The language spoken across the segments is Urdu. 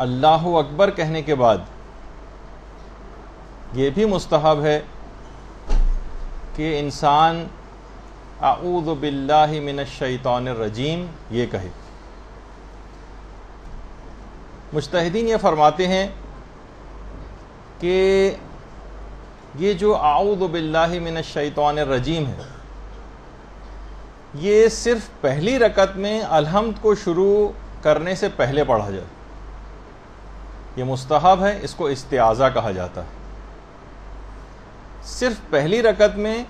اللہ اکبر کہنے کے بعد یہ بھی مستحب ہے کہ انسان اعوذ باللہ من الشیطان الرجیم یہ کہے۔ مجتہدین یہ فرماتے ہیں کہ یہ جو اعوذ باللہ من الشیطان الرجیم ہے یہ صرف پہلی رکعت میں الحمد کو شروع کرنے سے پہلے پڑھا جائے، یہ مستحب ہے، اس کو استعاذہ کہا جاتا ہے۔ صرف پہلی رکعت میں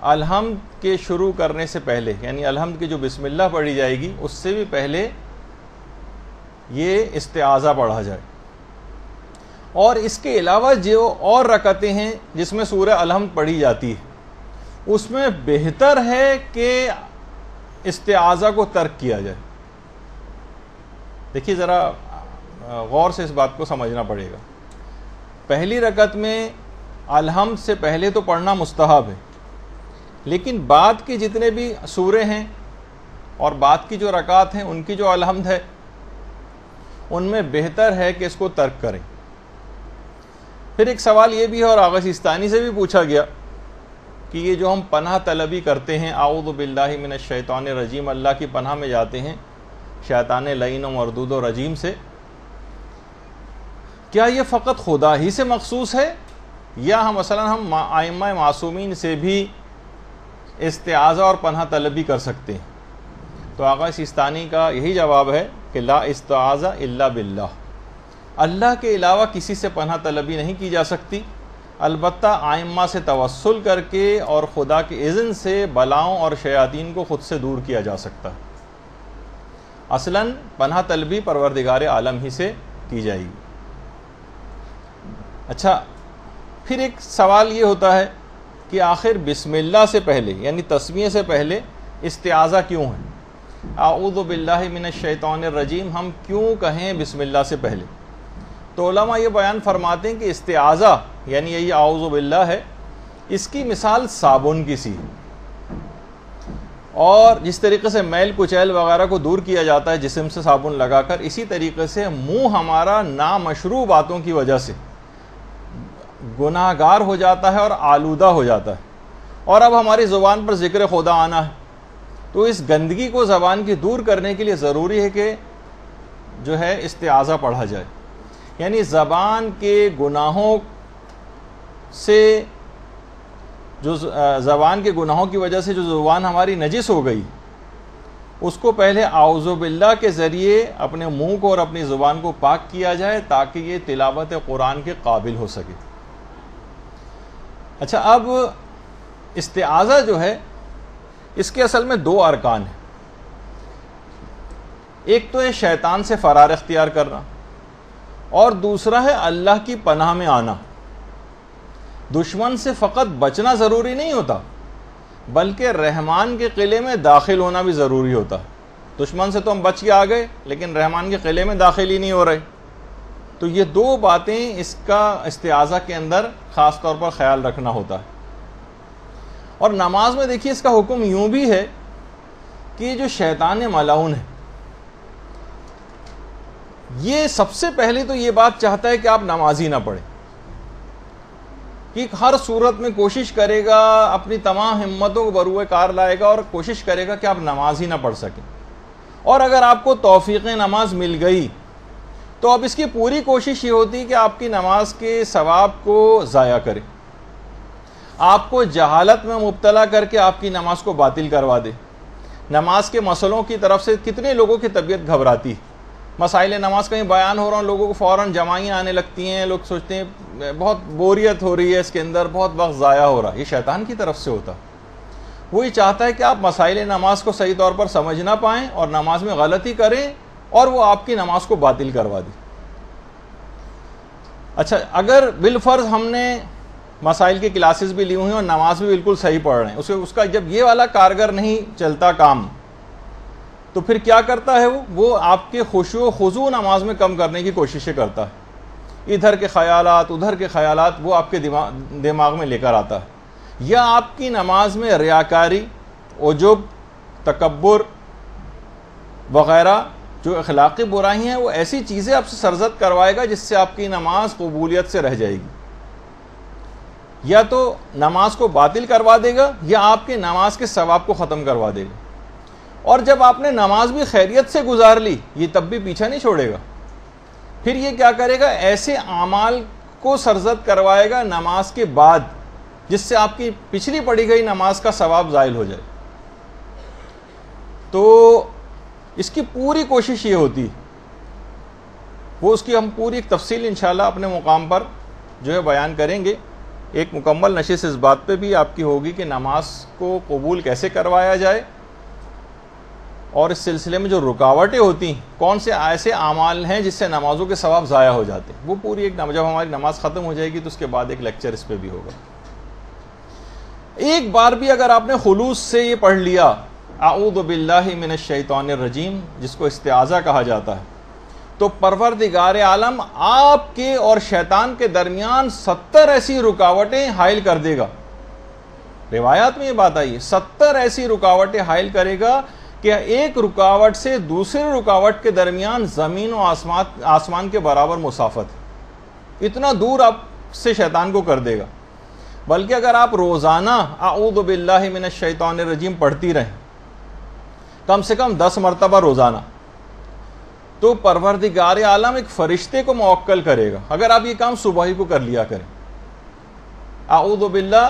الحمد کے شروع کرنے سے پہلے، یعنی الحمد کی جو بسم اللہ پڑھی جائے گی اس سے بھی پہلے یہ استعاذہ پڑھا جائے۔ اور اس کے علاوہ جو اور رکعتیں ہیں جس میں سورہ الحمد پڑھی جاتی ہے اس میں بہتر ہے کہ استعاذہ کو ترک کیا جائے۔ دیکھیے ذرا غور سے اس بات کو سمجھنا پڑے گا۔ پہلی رکعت میں الحمد سے پہلے تو پڑھنا مستحب ہے، لیکن بعد کی جتنے بھی سورے ہیں اور بعد کی جو رکعات ہیں ان کی جو الحمد ہے ان میں بہتر ہے کہ اس کو ترک کریں۔ پھر ایک سوال یہ بھی ہے، اور آغا سیستانی سے بھی پوچھا گیا کہ یہ جو ہم پناہ طلبی کرتے ہیں اعوذ باللہ من الشیطان الرجیم، اللہ کی پناہ میں جاتے ہیں شیطان لعین و مردود و رجیم سے، کیا یہ فقط خدا ہی سے مخصوص ہے یا ہم ائمہ معصومین سے بھی استعاذہ اور پناہ طلبی کر سکتے ہیں؟ تو آغا سیستانی کا یہی جواب ہے کہ لا استعاذہ الا باللہ، اللہ کے علاوہ کسی سے پناہ طلبی نہیں کی جا سکتی، البتہ ائمہ سے توسل کر کے اور خدا کے اذن سے بلاؤں اور شیاطین کو خود سے دور کیا جا سکتا ہے۔ اصلاً پناہ طلبی پروردگار عالم ہی سے کی جائے گی۔ اچھا، پھر ایک سوال یہ ہوتا ہے کہ آخر بسم اللہ سے پہلے یعنی تسمیہ سے پہلے استعاذہ کیوں ہے؟ اعوذ باللہ من الشیطان الرجیم ہم کیوں کہیں بسم اللہ سے پہلے؟ تو علماء یہ بیان فرماتے ہیں کہ استعاذہ یعنی یہی اعوذ باللہ ہے، اس کی مثال صابن کی سی ہے، اور جس طریقے سے میل کچیل وغیرہ کو دور کیا جاتا ہے جسم سے صابن لگا کر، اسی طریقے سے منہ ہمارا نامشروع باتوں کی وجہ سے گناہ گار ہو جاتا ہے اور آلودہ ہو جاتا ہے، اور اب ہماری زبان پر ذکر خدا آنا ہے، تو اس گندگی کو زبان کی دور کرنے کے لیے ضروری ہے کہ جو ہے استعاذہ پڑھا جائے، یعنی زبان کے گناہوں سے جو زبان کے گناہوں کی وجہ سے جو زبان ہماری نجس ہو گئی اس کو پہلے اعوذ باللہ کے ذریعے اپنے منہ کو اور اپنی زبان کو پاک کیا جائے تاکہ یہ تلاوت قرآن کے قابل ہو سکے۔ اچھا، اب استعاذہ جو ہے اس کے اصل میں دو ارکان ہیں، ایک تو ہے شیطان سے فرار اختیار کرنا اور دوسرا ہے اللہ کی پناہ میں آنا۔ دشمن سے فقط بچنا ضروری نہیں ہوتا بلکہ رحمان کے قلعے میں داخل ہونا بھی ضروری ہوتا ہے۔ دشمن سے تو ہم بچ کے آ گئے لیکن رحمان کے قلعے میں داخل ہی نہیں ہو رہے، تو یہ دو باتیں اس کا استعاذہ کے اندر خاص طور پر خیال رکھنا ہوتا ہے۔ اور نماز میں دیکھیے اس کا حکم یوں بھی ہے کہ جو شیطان ملعون ہے یہ سب سے پہلے تو یہ بات چاہتا ہے کہ آپ نماز ہی نہ پڑھیں، کہ ہر صورت میں کوشش کرے گا، اپنی تمام ہمتوں کو بروئے کار لائے گا اور کوشش کرے گا کہ آپ نماز ہی نہ پڑھ سکیں، اور اگر آپ کو توفیق نماز مل گئی تو اب اس کی پوری کوشش یہ ہوتی ہے کہ آپ کی نماز کے ثواب کو ضائع کرے، آپ کو جہالت میں مبتلا کر کے آپ کی نماز کو باطل کروا دے۔ نماز کے مسئلوں کی طرف سے کتنے لوگوں کی طبیعت گھبراتی ہے، مسائل نماز کہیں بیان ہو رہا ہوں لوگوں کو فوراً جمائیاں آنے لگتی ہیں، لوگ سوچتے ہیں بہت بوریت ہو رہی ہے اس کے اندر، بہت وقت ضائع ہو رہا ہے۔ یہ شیطان کی طرف سے ہوتا ہے، وہی چاہتا ہے کہ آپ مسائل نماز کو صحیح طور پر سمجھ نہ پائیں اور نماز میں غلطی کریں اور وہ آپ کی نماز کو باطل کروا دے۔ اچھا، اگر بالفرض ہم نے مسائل کی کلاسز بھی لی ہوئی ہیں اور نماز بھی بالکل صحیح پڑھ رہے ہیں، اس کا جب یہ والا کارگر نہیں چلتا کام تو پھر کیا کرتا ہے وہ آپ کے خشوع و خضوع نماز میں کم کرنے کی کوششیں کرتا ہے، ادھر کے خیالات ادھر کے خیالات وہ آپ کے دماغ میں لے کر آتا ہے، یا آپ کی نماز میں ریاکاری، عجب، تکبر وغیرہ جو اخلاقی برائیاں ہیں وہ ایسی چیزیں آپ سے سرزد کروائے گا جس سے آپ کی نماز قبولیت سے رہ جائے گی. یا تو نماز کو باطل کروا دے گا یا آپ کے نماز کے ثواب کو ختم کروا دے گا. اور جب آپ نے نماز بھی خیریت سے گزار لی یہ تب بھی پیچھا نہیں چھوڑے گا. پھر یہ کیا کرے گا, ایسے اعمال کو سرزد کروائے گا نماز کے بعد جس سے آپ کی پچھلی پڑھی گئی نماز کا ثواب زائل ہو جائے. تو اس کی پوری کوشش یہ ہوتی, وہ اس کی ہم پوری ایک تفصیل انشاءاللہ اپنے مقام پر جو ہے بیان کریں گے. ایک مکمل نشست اس بات پہ بھی آپ کی ہوگی کہ نماز کو قبول کیسے کروایا جائے, اور اس سلسلے میں جو رکاوٹیں ہوتی ہیں, کون سے ایسے اعمال ہیں جس سے نمازوں کے ثواب ضائع ہو جاتے ہیں. وہ پوری ایک جب ہماری نماز ختم ہو جائے گی تو اس کے بعد ایک لیکچر اس پہ بھی ہوگا. ایک بار بھی اگر آپ نے خلوص سے یہ پڑھ لیا اعوذ باللہ من الشیطان الرجیم, جس کو استعاذہ کہا جاتا ہے, تو پروردگار عالم آپ کے اور شیطان کے درمیان 70 ایسی رکاوٹیں حائل کر دے گا. روایات میں یہ بات آئی ہے 70 ایسی رکاوٹیں حائل کرے گا کہ ایک رکاوٹ سے دوسری رکاوٹ کے درمیان زمین و آسمان کے برابر مسافت ہے. اتنا دور آپ سے شیطان کو کر دے گا. بلکہ اگر آپ روزانہ اعوذ باللہ من الشیطان الرجیم پڑھتی رہیں کم سے کم 10 مرتبہ روزانہ, تو پروردگار عالم ایک فرشتے کو موکل کرے گا. اگر آپ یہ کام صبح ہی کو کر لیا کریں, اعوذ باللہ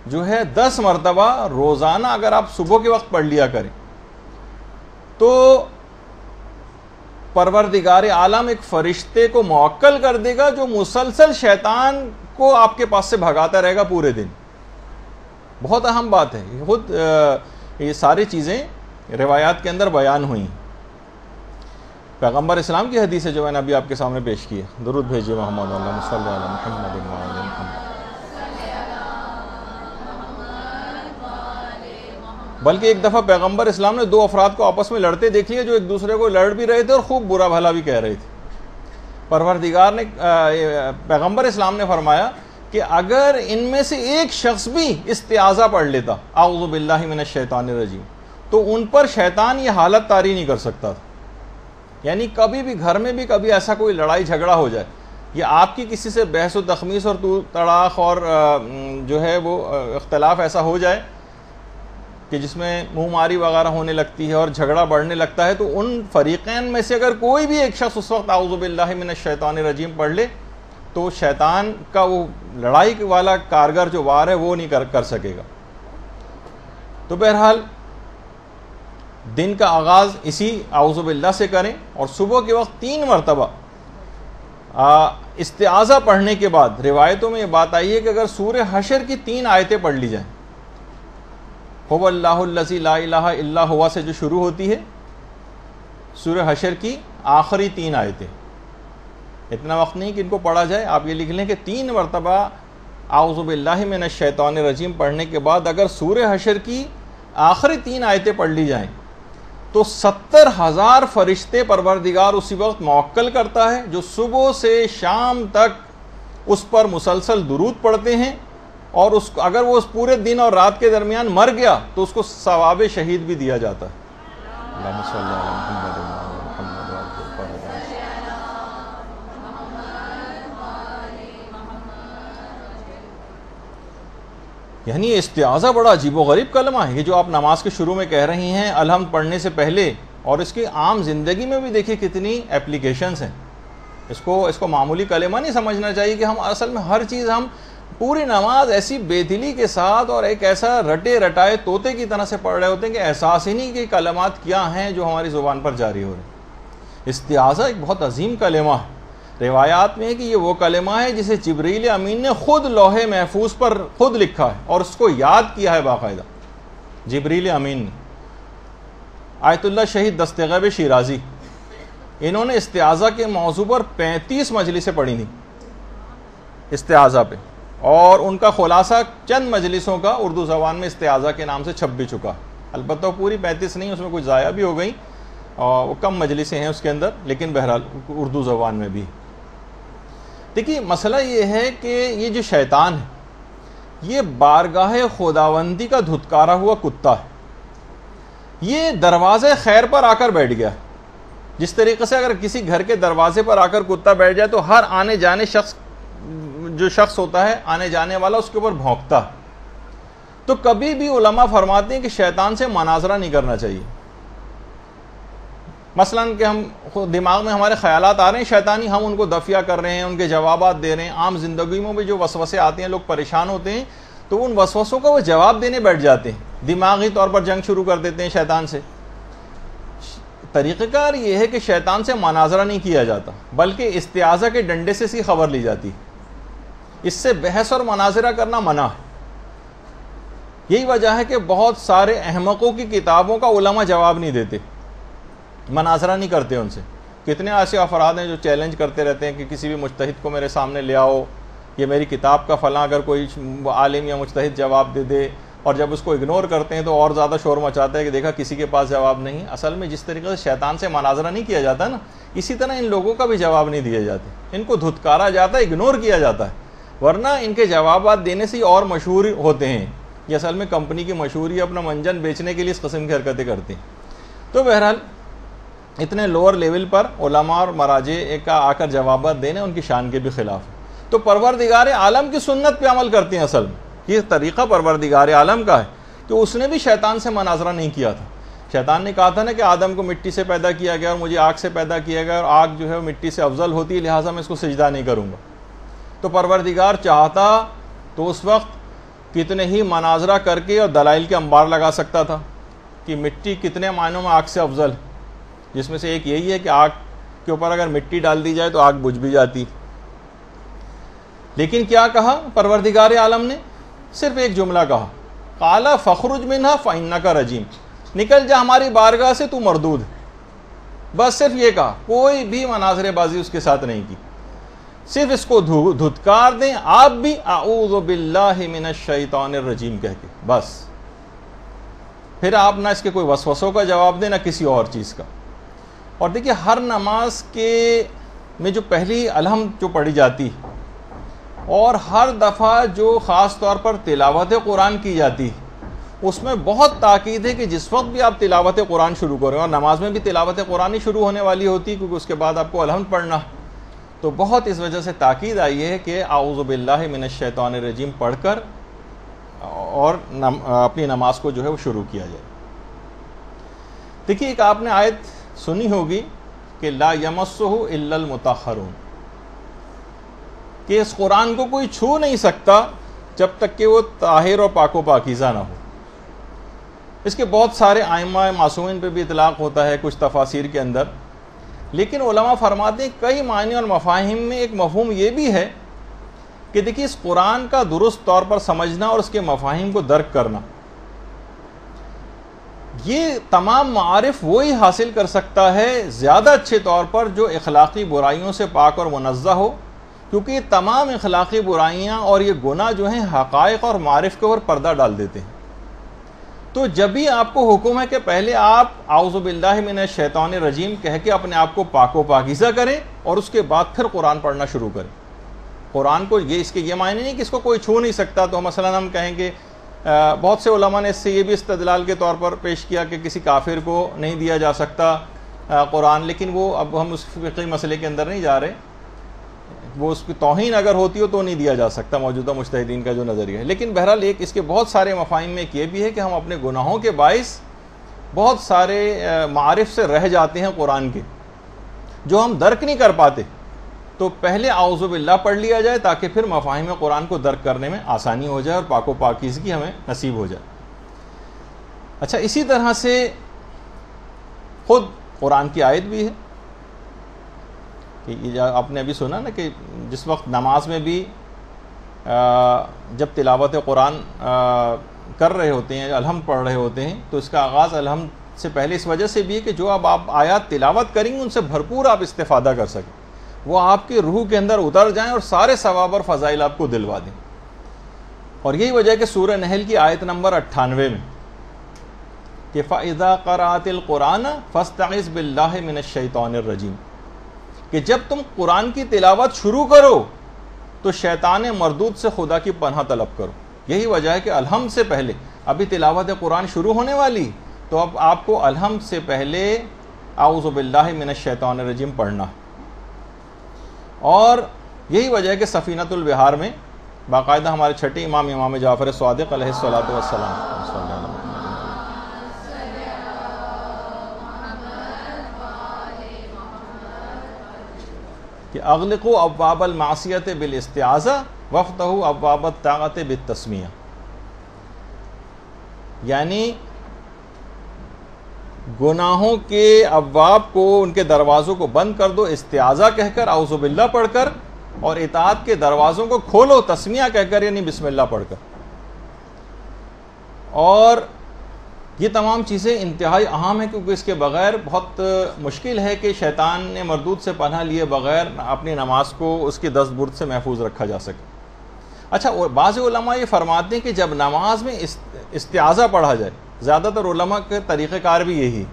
جو ہے 10 مرتبہ روزانہ اگر آپ صبح کے وقت پڑھ لیا کریں, تو پروردگار عالم ایک فرشتے کو موکل کر دے گا جو مسلسل شیطان کو آپ کے پاس سے بھگاتا رہے گا پورے دن. بہت اہم بات ہے. خود یہ ساری چیزیں روایات کے اندر بیان ہوئی. پیغمبر اسلام کی حدیث ہے جو میں نے ابھی آپ کے سامنے پیش کی ہے. درود بھیجیے محمد اللہم صلی علی محمد وعلی محمد. بلکہ ایک دفعہ پیغمبر اسلام نے 2 افراد کو آپس میں لڑتے دیکھ لیا جو ایک دوسرے کو لڑ بھی رہے تھے اور خوب برا بھلا بھی کہہ رہے تھے. پیغمبر اسلام نے فرمایا کہ اگر ان میں سے ایک شخص بھی استعاذہ پڑھ لیتا اعوذ باللہ من الشیطان الرجیم, تو ان پر شیطان یہ حالت طاری نہیں کر سکتا تھا. یعنی کبھی بھی گھر میں بھی کبھی ایسا کوئی لڑائی جھگڑا ہو جائے یا آپ کی کسی سے بحث و تخمیس اور تڑاخ اور جو ہے وہ اختلاف ایسا ہو جائے کہ جس میں منہ ماری وغیرہ ہونے لگتی ہے اور جھگڑا بڑھنے لگتا ہے, تو ان فریقین میں سے اگر کوئی بھی ایک شخص اس وقت اعوذ باللہ من الشیطان الرجیم پڑھ لے تو شیطان کا وہ لڑائی والا کارگر جو وار ہے وہ نہیں کر سکے گا. تو بہرحال دن کا آغاز اسی اعوذ باللہ سے کریں, اور صبح کے وقت 3 مرتبہ استعاذہ پڑھنے کے بعد روایتوں میں یہ بات آئی ہے کہ اگر سورہ حشر کی 3 آیتیں پڑھ لی جائیں, هو اللہ الذی لا الہ الا ہوا سے جو شروع ہوتی ہے, سورہ حشر کی آخری 3 آیتیں, اتنا وقت نہیں کہ ان کو پڑھا جائے, آپ یہ لکھ لیں کہ 3 مرتبہ اعوذ باللہ من الشیطان الرجیم پڑھنے کے بعد اگر سورہ حشر کی آخری 3 آیتیں پڑھ لی جائیں تو 70,000 فرشتے پروردگار اسی وقت موکل کرتا ہے جو صبح سے شام تک اس پر مسلسل درود پڑھتے ہیں, اور اگر وہ اس پورے دن اور رات کے درمیان مر گیا تو اس کو ثواب شہید بھی دیا جاتا ہے. اللہم صلی علی محمد وعلی محمد. یعنی استعاذہ بڑا عجیب و غریب کلمہ ہے یہ جو آپ نماز کے شروع میں کہہ رہی ہیں الحمد پڑھنے سے پہلے, اور اس کی عام زندگی میں بھی دیکھیں کتنی اپلیکیشنز ہیں. اس کو معمولی کلمہ نہیں سمجھنا چاہیے کہ ہم اصل میں ہر چیز ہم پوری نماز ایسی بے دلی کے ساتھ اور ایک ایسا رٹے رٹائے طوطے کی طرح سے پڑھ رہے ہوتے ہیں کہ احساس ہی نہیں کہ کلمات کیا ہیں جو ہماری زبان پر جاری ہو رہے ہیں. استعاذہ ایک بہت عظیم کلمہ ہے. روایات میں ہے کہ یہ وہ کلمہ ہے جسے جبریل امین نے خود لوح محفوظ پر خود لکھا ہے اور اس کو یاد کیا ہے باقاعدہ جبریل امین نے. آیت اللہ شہید دستغیب شیرازی, انہوں نے استعاذہ کے موضوع پر 35 مجلسیں پڑھی تھیں استعاذہ پہ, اور ان کا خلاصہ چند مجلسوں کا اردو زبان میں استعاذہ کے نام سے چھپ بھی چکا. البتہ پوری 35 نہیں, اس میں کچھ ضائع بھی ہو گئیں, اور وہ کم مجلسیں ہیں اس کے اندر, لیکن بہرحال اردو زبان میں بھی. دیکھیے مسئلہ یہ ہے کہ یہ جو شیطان ہے یہ بارگاہ خداوندی کا دھتکارا ہوا کتا ہے. یہ دروازے خیر پر آ کر بیٹھ گیا. جس طریقے سے اگر کسی گھر کے دروازے پر آ کر کتا بیٹھ جائے تو ہر آنے جانے جو شخص ہوتا ہے آنے جانے والا اس کے اوپر بھونکتا. تو کبھی بھی علماء فرماتے ہیں کہ شیطان سے مناظرہ نہیں کرنا چاہیے. مثلا کہ ہم دماغ میں ہمارے خیالات آ رہے ہیں شیطانی، ہم ان کو دفیہ کر رہے ہیں، ان کے جوابات دے رہے ہیں. عام زندگی میں بھی جو وسوسے آتے ہیں لوگ پریشان ہوتے ہیں تو ان وسوسوں کا وہ جواب دینے بیٹھ جاتے ہیں، دماغی طور پر جنگ شروع کر دیتے ہیں شیطان سے. طریقہ کار یہ ہے کہ شیطان سے مناظرہ نہیں کیا جاتا، بلکہ استعاذہ کے ڈنڈے سے سی خبر لی جاتی. اس سے بحث اور مناظرہ کرنا منع ہے. یہی وجہ ہے کہ بہت سارے احمقوں کی کتابوں کا علماء جواب نہیں دیتے، مناظرہ نہیں کرتے ان سے. کتنے ایسے افراد ہیں جو چیلنج کرتے رہتے ہیں کہ کسی بھی مجتہد کو میرے سامنے لے آؤ، یہ میری کتاب کا فلاں اگر کوئی عالم یا مجتہد جواب دے دے، اور جب اس کو اگنور کرتے ہیں تو اور زیادہ شور مچاتا ہے کہ دیکھا کسی کے پاس جواب نہیں. اصل میں جس طریقے سے شیطان سے مناظرہ نہیں کیا جاتا نا، اسی طرح ان لوگوں کا بھی جواب نہیں دیا جاتے، ان کو دھتکارا جاتا ہے، اگنور کیا جاتا ہے. ورنہ ان کے جوابات دینے سے اور مشہور ہوتے ہیں. یہ اصل میں کمپنی کی مشہوری اپنا منجن بیچنے کے لیے اس قسم کی حرکتیں کرتے ہیں. تو بہرحال اتنے لوور لیول پر علماء اور مراجع کا آ کر جوابات دینے ان کی شان کے بھی خلاف ہے. تو پروردگار عالم کی سنت پہ عمل کرتے ہیں. اصل میں یہ طریقہ پروردگار عالم کا ہے کہ اس نے بھی شیطان سے مناظرہ نہیں کیا تھا. شیطان نے کہا تھا نا کہ آدم کو مٹی سے پیدا کیا گیا اور مجھے آگ سے پیدا کیا گیا، اور آگ جو ہے مٹی سے افضل ہوتی ہے، لہٰذا میں اس کو سجدہ نہیں کروں گا. تو پروردگار چاہتا تو اس وقت کتنے ہی مناظرہ کر کے اور دلائل کے انبار لگا سکتا تھا کہ مٹی کتنے معنوں میں آگ سے افضل ہے، جس میں سے ایک یہی ہے کہ آگ کے اوپر اگر مٹی ڈال دی جائے تو آگ بجھ بھی جاتی. لیکن کیا کہا پروردگار عالم نے؟ صرف ایک جملہ کہا، قال فخرج منها فإنك رجیم، نکل جا ہماری بارگاہ سے، تو مردود ہے. بس صرف یہ کہا، کوئی بھی مناظرے بازی اس کے ساتھ نہیں کی. صرف اس کو دھتکار دیں آپ بھی اعوذ باللہ من الشیطان الرجیم کہہ کے، بس. پھر آپ نہ اس کے کوئی وسوسوں کا جواب دیں نہ کسی اور چیز کا. اور دیکھیے ہر نماز کے میں جو پہلی الحمد جو پڑھی جاتی اور ہر دفعہ جو خاص طور پر تلاوت قرآن کی جاتی، اس میں بہت تاکید ہے کہ جس وقت بھی آپ تلاوت قرآن شروع کریں، اور نماز میں بھی تلاوت قرآن ہی شروع ہونے والی ہوتی کیونکہ اس کے بعد آپ کو الحمد پڑھنا، تو بہت اس وجہ سے تاکید آئی ہے کہ اعوذ باللہ من الشیطان الرجیم پڑھ کر اور اپنی نماز کو جو ہے وہ شروع کیا جائے. دیکھیے ایک آپ نے آیت سنی ہوگی کہ لا یمسہ الا المطہرون، کہ اس قرآن کو کوئی چھو نہیں سکتا جب تک کہ وہ طاہر اور پاک و پاکیزہ نہ ہو. اس کے بہت سارے ائمہ معصومین پہ بھی اطلاق ہوتا ہے کچھ تفاسیر کے اندر، لیکن علماء فرماتے ہیں کئی معنی اور مفاہیم میں ایک مفہوم یہ بھی ہے کہ دیکھیے اس قرآن کا درست طور پر سمجھنا اور اس کے مفاہیم کو درک کرنا، یہ تمام معارف وہی حاصل کر سکتا ہے زیادہ اچھے طور پر جو اخلاقی برائیوں سے پاک اور منزہ ہو، کیونکہ یہ تمام اخلاقی برائیاں اور یہ گناہ جو ہیں حقائق اور معارف کے اوپر پردہ ڈال دیتے ہیں. تو جب بھی آپ کو حکم ہے کہ پہلے آپ اعوذ باللہ من الشیطان الرجیم کہہ کے اپنے آپ کو پاک و پاکیزہ کریں اور اس کے بعد پھر قرآن پڑھنا شروع کریں. قرآن کو اس کے یہ معنی نہیں کہ اس کو کوئی چھو نہیں سکتا. تو مثلا ہم کہیں کہ بہت سے علماء نے اس سے یہ بھی استدلال کے طور پر پیش کیا کہ کسی کافر کو نہیں دیا جا سکتا قرآن، لیکن وہ اب ہم اس فقہی مسئلے کے اندر نہیں جا رہے، وہ اس کی توہین اگر ہوتی ہو تو نہیں دیا جا سکتا موجودہ مجتہدین کا جو نظریہ ہے. لیکن بہرحال ایک اس کے بہت سارے مفاہیم میں ایک یہ بھی ہے کہ ہم اپنے گناہوں کے باعث بہت سارے معارف سے رہ جاتے ہیں قرآن کے جو ہم درک نہیں کر پاتے، تو پہلے اعوذ باللہ پڑھ لیا جائے تاکہ پھر مفاہیم قرآن کو درک کرنے میں آسانی ہو جائے اور پاک و پاکیزگی ہمیں نصیب ہو جائے. اچھا، اسی طرح سے خود قرآن کی آیت بھی ہے کہ آپ نے ابھی سنا نا کہ جس وقت نماز میں بھی جب تلاوت قرآن کر رہے ہوتے ہیں، الحمد پڑھ رہے ہوتے ہیں، تو اس کا آغاز الحمد سے پہلے اس وجہ سے بھی ہے کہ جو اب آپ آیات تلاوت کریں گے ان سے بھرپور آپ استفادہ کر سکیں، وہ آپ کی روح کے اندر اتر جائیں اور سارے ثواب اور فضائل آپ کو دلوا دیں. اور یہی وجہ ہے کہ سورہ نحل کی آیت نمبر 98 میں کہ فَإِذَا قَرَأْتِ الْقُرْآنَ فَاسْتَعِذْ بِاللَّهِ مِنَ الشَّيْطَانِ الرَّجِيمِ، کہ جب تم قرآن کی تلاوت شروع کرو تو شیطان مردود سے خدا کی پناہ طلب کرو. یہی وجہ ہے کہ الحمد سے پہلے ابھی تلاوت قرآن شروع ہونے والی، تو اب آپ کو الحمد سے پہلے اعوذ باللہ من الشیطان الرجیم پڑھنا. اور یہی وجہ ہے کہ سفینۃ البحار میں باقاعدہ ہمارے چھٹے امام جعفر صادق علیہ الصلوۃ والسلام کہ اغلقوا ابواب المعصیت بالاستعاذہ وافتحوا ابواب الطاعۃ بالتسمیہ، یعنی گناہوں کے ابواب کو، ان کے دروازوں کو بند کر دو استعاذہ کہہ کر، اعوذ باللہ پڑھ کر، اور اطاعت کے دروازوں کو کھولو تسمیہ کہہ کر، یعنی بسم اللہ پڑھ کر. اور یہ تمام چیزیں انتہائی اہم ہیں، کیونکہ اس کے بغیر بہت مشکل ہے کہ شیطان نے مردود سے پناہ لیے بغیر اپنی نماز کو اس کی دست برد سے محفوظ رکھا جا سکے. اچھا، بعض علماء یہ فرماتے ہیں کہ جب نماز میں استعاذہ پڑھا جائے، زیادہ تر علماء کے طریقہ کار بھی یہی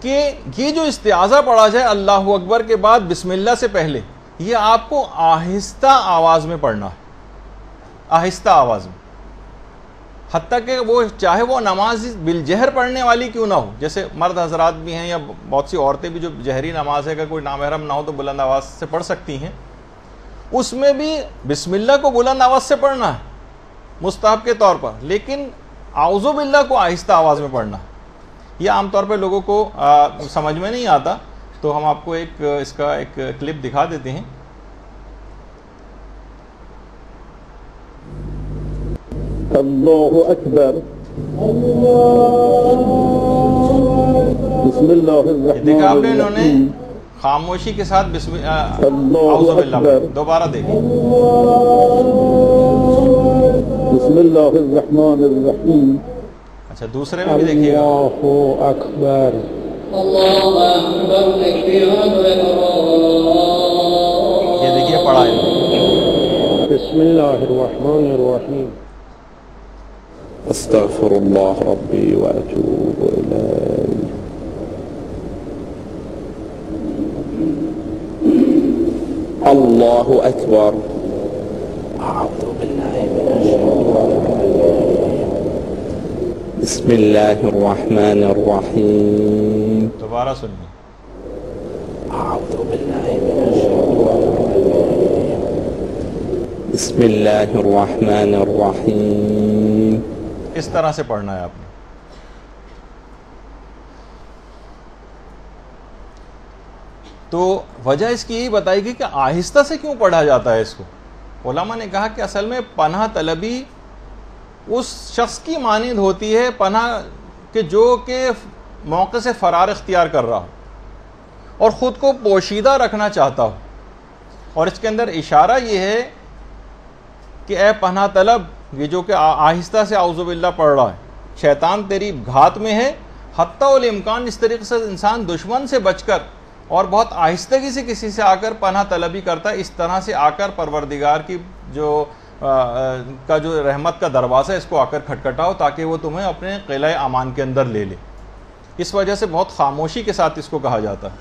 کہ یہ جو استعاذہ پڑھا جائے اللہ اکبر کے بعد بسم اللہ سے پہلے، یہ آپ کو آہستہ آواز میں پڑھنا ہے، آہستہ آواز میں، حتیٰ کہ وہ چاہے وہ نماز بالجہر پڑھنے والی کیوں نہ ہو. جیسے مرد حضرات بھی ہیں یا بہت سی عورتیں بھی جو جہری نماز ہے، اگر کوئی نامحرم نہ ہو تو بلند آواز سے پڑھ سکتی ہیں، اس میں بھی بسم اللہ کو بلند آواز سے پڑھنا ہے مستحب کے طور پر، لیکن اعوذ باللہ کو آہستہ آواز میں پڑھنا ہے. یہ عام طور پہ لوگوں کو سمجھ میں نہیں آتا، تو ہم آپ کو اس کا ایک کلپ دکھا دیتے ہیں. اللہ اکبر، بسم اللہ الرحمن دیکھا آپ نے، انہوں نے الرحیم، خاموشی کے ساتھ اعوذ باللہ، دوبارہ دیکھیں. بسم اللہ الرحمن الرحیم. اچھا، دوسرے میں بھی دیکھیے گا. اللہ اکبر، یہ دیکھیے پڑھا ہے. بسم اللہ الرحمن الرحیم. استغفر اللہ ربی واتوب الیہ. اللہ اکبر. اعوذ باللہ من الشیطان الرجیم. بسم اللہ الرحمن الرحیم. دوبارہ سنیے. اعوذ باللہ من الشیطان الرجیم. بسم اللہ الرحمن الرحیم. اس طرح سے پڑھنا ہے آپ نے. تو وجہ اس کی یہی بتائی گئی کہ آہستہ سے کیوں پڑھا جاتا ہے اس کو. علماء نے کہا کہ اصل میں پناہ طلبی اس شخص کی مانند ہوتی ہے پناہ کہ جو کہ موقع سے فرار اختیار کر رہا ہو اور خود کو پوشیدہ رکھنا چاہتا ہو. اور اس کے اندر اشارہ یہ ہے کہ اے پناہ طلب، یہ جو کہ آہستہ سے اعوذ باللہ پڑھ رہا ہے، شیطان تیری گھات میں ہے. حتیٰ الامکان اس طریقے سے انسان دشمن سے بچ کر اور بہت آہستگی سے کسی سے آ کر پناہ طلبی کرتا ہے، اس طرح سے آ کر پروردگار کی جو رحمت کا دروازہ ہے اس کو آ کر کھٹکھٹاؤ تاکہ وہ تمہیں اپنے قلعہ امان کے اندر لے لے. اس وجہ سے بہت خاموشی کے ساتھ اس کو کہا جاتا ہے.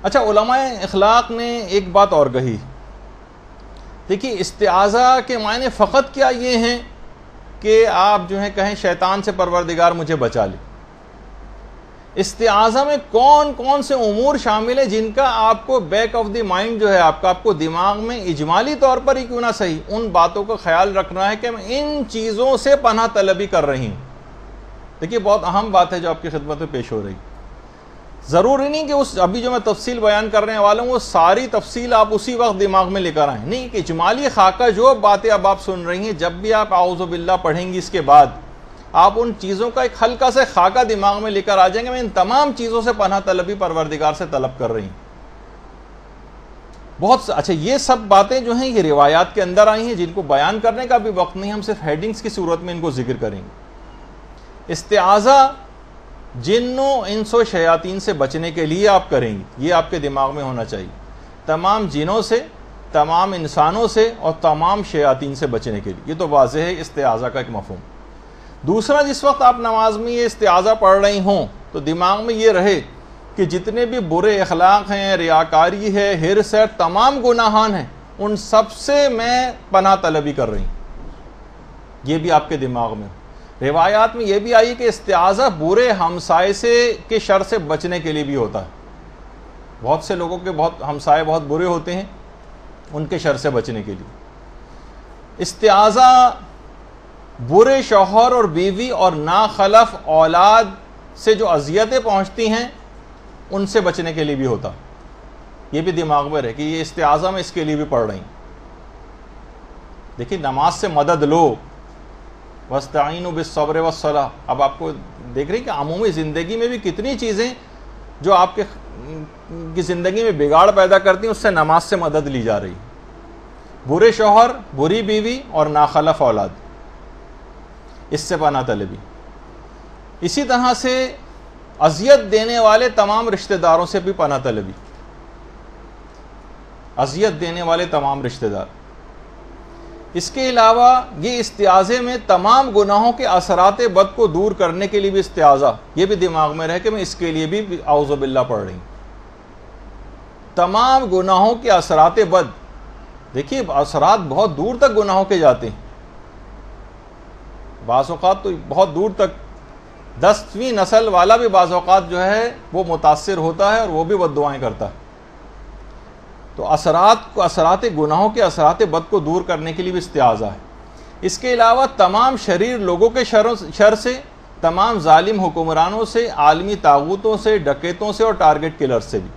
اچھا، علماء اخلاق نے ایک بات اور کہی. دیکھیے، استعاذہ کے معنی فقط کیا یہ ہیں کہ آپ جو ہیں کہیں شیطان سے پروردگار مجھے بچا لے. استعاذہ میں کون کون سے امور شامل ہیں جن کا آپ کو بیک آف دی مائنڈ جو ہے آپ کو دماغ میں اجمالی طور پر ہی کیوں نہ صحیح ان باتوں کا خیال رکھنا ہے کہ میں ان چیزوں سے پناہ طلبی کر رہی ہوں. دیکھیے، بہت اہم بات ہے جو آپ کی خدمت میں پیش ہو رہی. ضروری نہیں کہ اس ابھی جو میں تفصیل بیان کرنے والا ہوں وہ ساری تفصیل آپ اسی وقت دماغ میں لے کر آئیں. نہیں، کہ اجمالی خاکہ جو باتیں اب آپ سن رہی ہیں، جب بھی آپ اعوذ باللہ پڑھیں گی اس کے بعد آپ ان چیزوں کا ایک ہلکا سے خاکہ دماغ میں لے کر آ جائیں گے. میں ان تمام چیزوں سے پناہ طلبی پروردگار سے طلب کر رہی ہوں. بہت اچھا، یہ سب باتیں جو ہیں یہ روایات کے اندر آئی ہیں جن کو بیان کرنے کا بھی وقت نہیں، ہم صرف ہیڈنگز کی صورت میں ان کو ذکر کریں گے. استعاذہ جنوں انس و شیاطین سے بچنے کے لیے آپ کریں گے، یہ آپ کے دماغ میں ہونا چاہیے. تمام جنوں سے، تمام انسانوں سے اور تمام شیاطین سے بچنے کے لیے. یہ تو واضح ہے استعاذہ کا ایک مفہوم. دوسرا، جس وقت آپ نماز میں یہ استعاذہ پڑھ رہی ہوں تو دماغ میں یہ رہے کہ جتنے بھی برے اخلاق ہیں، ریاکاری ہے، حرص ہے، تمام گناہان ہیں، ان سب سے میں پناہ طلبی کر رہی ہوں. یہ بھی آپ کے دماغ میں. روایات میں یہ بھی آئی کہ استعاذہ برے ہمسائے کے شر سے بچنے کے لیے بھی ہوتا ہے. بہت سے لوگوں کے ہمسائے بہت برے ہوتے ہیں، ان کے شر سے بچنے کے لیے استعاذہ برے شوہر اور بیوی اور ناخلف اولاد سے جو اذیتیں پہنچتی ہیں ان سے بچنے کے لیے بھی ہوتا. یہ بھی دماغ میں رہے کہ یہ استعاذہ میں اس کے لیے بھی پڑھ رہی. دیکھیے نماز سے مدد لو، وَاسْتَعِينُوا بِالصَّبْرِ وَالصَّلَاةِ. اب آپ کو دیکھ رہے ہیں کہ عمومی زندگی میں بھی کتنی چیزیں جو آپ کی زندگی میں بگاڑ پیدا کرتی ہیں اس سے نماز سے مدد لی جا رہی. برے شوہر، بری بیوی اور ناخلف اولاد، اس سے پناہ طلبی. اسی طرح سے اذیت دینے والے تمام رشتہ داروں سے بھی پناہ طلبی. اذیت دینے والے تمام رشتہ دار. اس کے علاوہ یہ استعاذے میں تمام گناہوں کے اثرات بد کو دور کرنے کے لیے بھی استعاذہ، یہ بھی دماغ میں رہے کہ میں اس کے لیے بھی اعوذ باللہ پڑھ رہی ہوں. تمام گناہوں کے اثرات بد، دیکھیے اثرات بہت دور تک گناہوں کے جاتے ہیں. بعض اوقات تو بہت دور تک 10ویں نسل والا بھی بعض اوقات جو ہے وہ متاثر ہوتا ہے اور وہ بھی بد دعائیں کرتا ہے. تو اثرات گناہوں کے اثرات بد کو دور کرنے کے لیے بھی استعاذہ ہے. اس کے علاوہ تمام شریر لوگوں کے شر سے، تمام ظالم حکمرانوں سے، عالمی طاغوتوں سے، ڈکیتوں سے اور ٹارگٹ کلر سے بھی،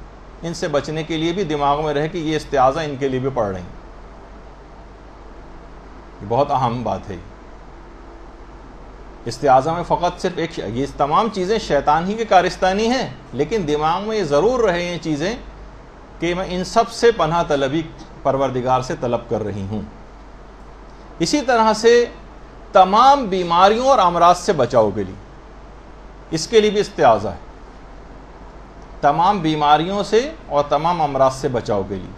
ان سے بچنے کے لیے بھی دماغ میں رہے کہ یہ استعاذہ ان کے لیے بھی پڑھ رہے ہیں. یہ بہت اہم بات ہے. استعاذہ میں فقط صرف یہ تمام چیزیں شیطان ہی کے کارستانی ہیں، لیکن دماغ میں یہ ضرور رہے ہیں چیزیں کہ میں ان سب سے پناہ طلبی پروردگار سے طلب کر رہی ہوں. اسی طرح سے تمام بیماریوں اور امراض سے بچاؤ کے لیے، اس کے لیے بھی استعاذہ ہے. تمام بیماریوں سے اور تمام امراض سے بچاؤ کے لیے.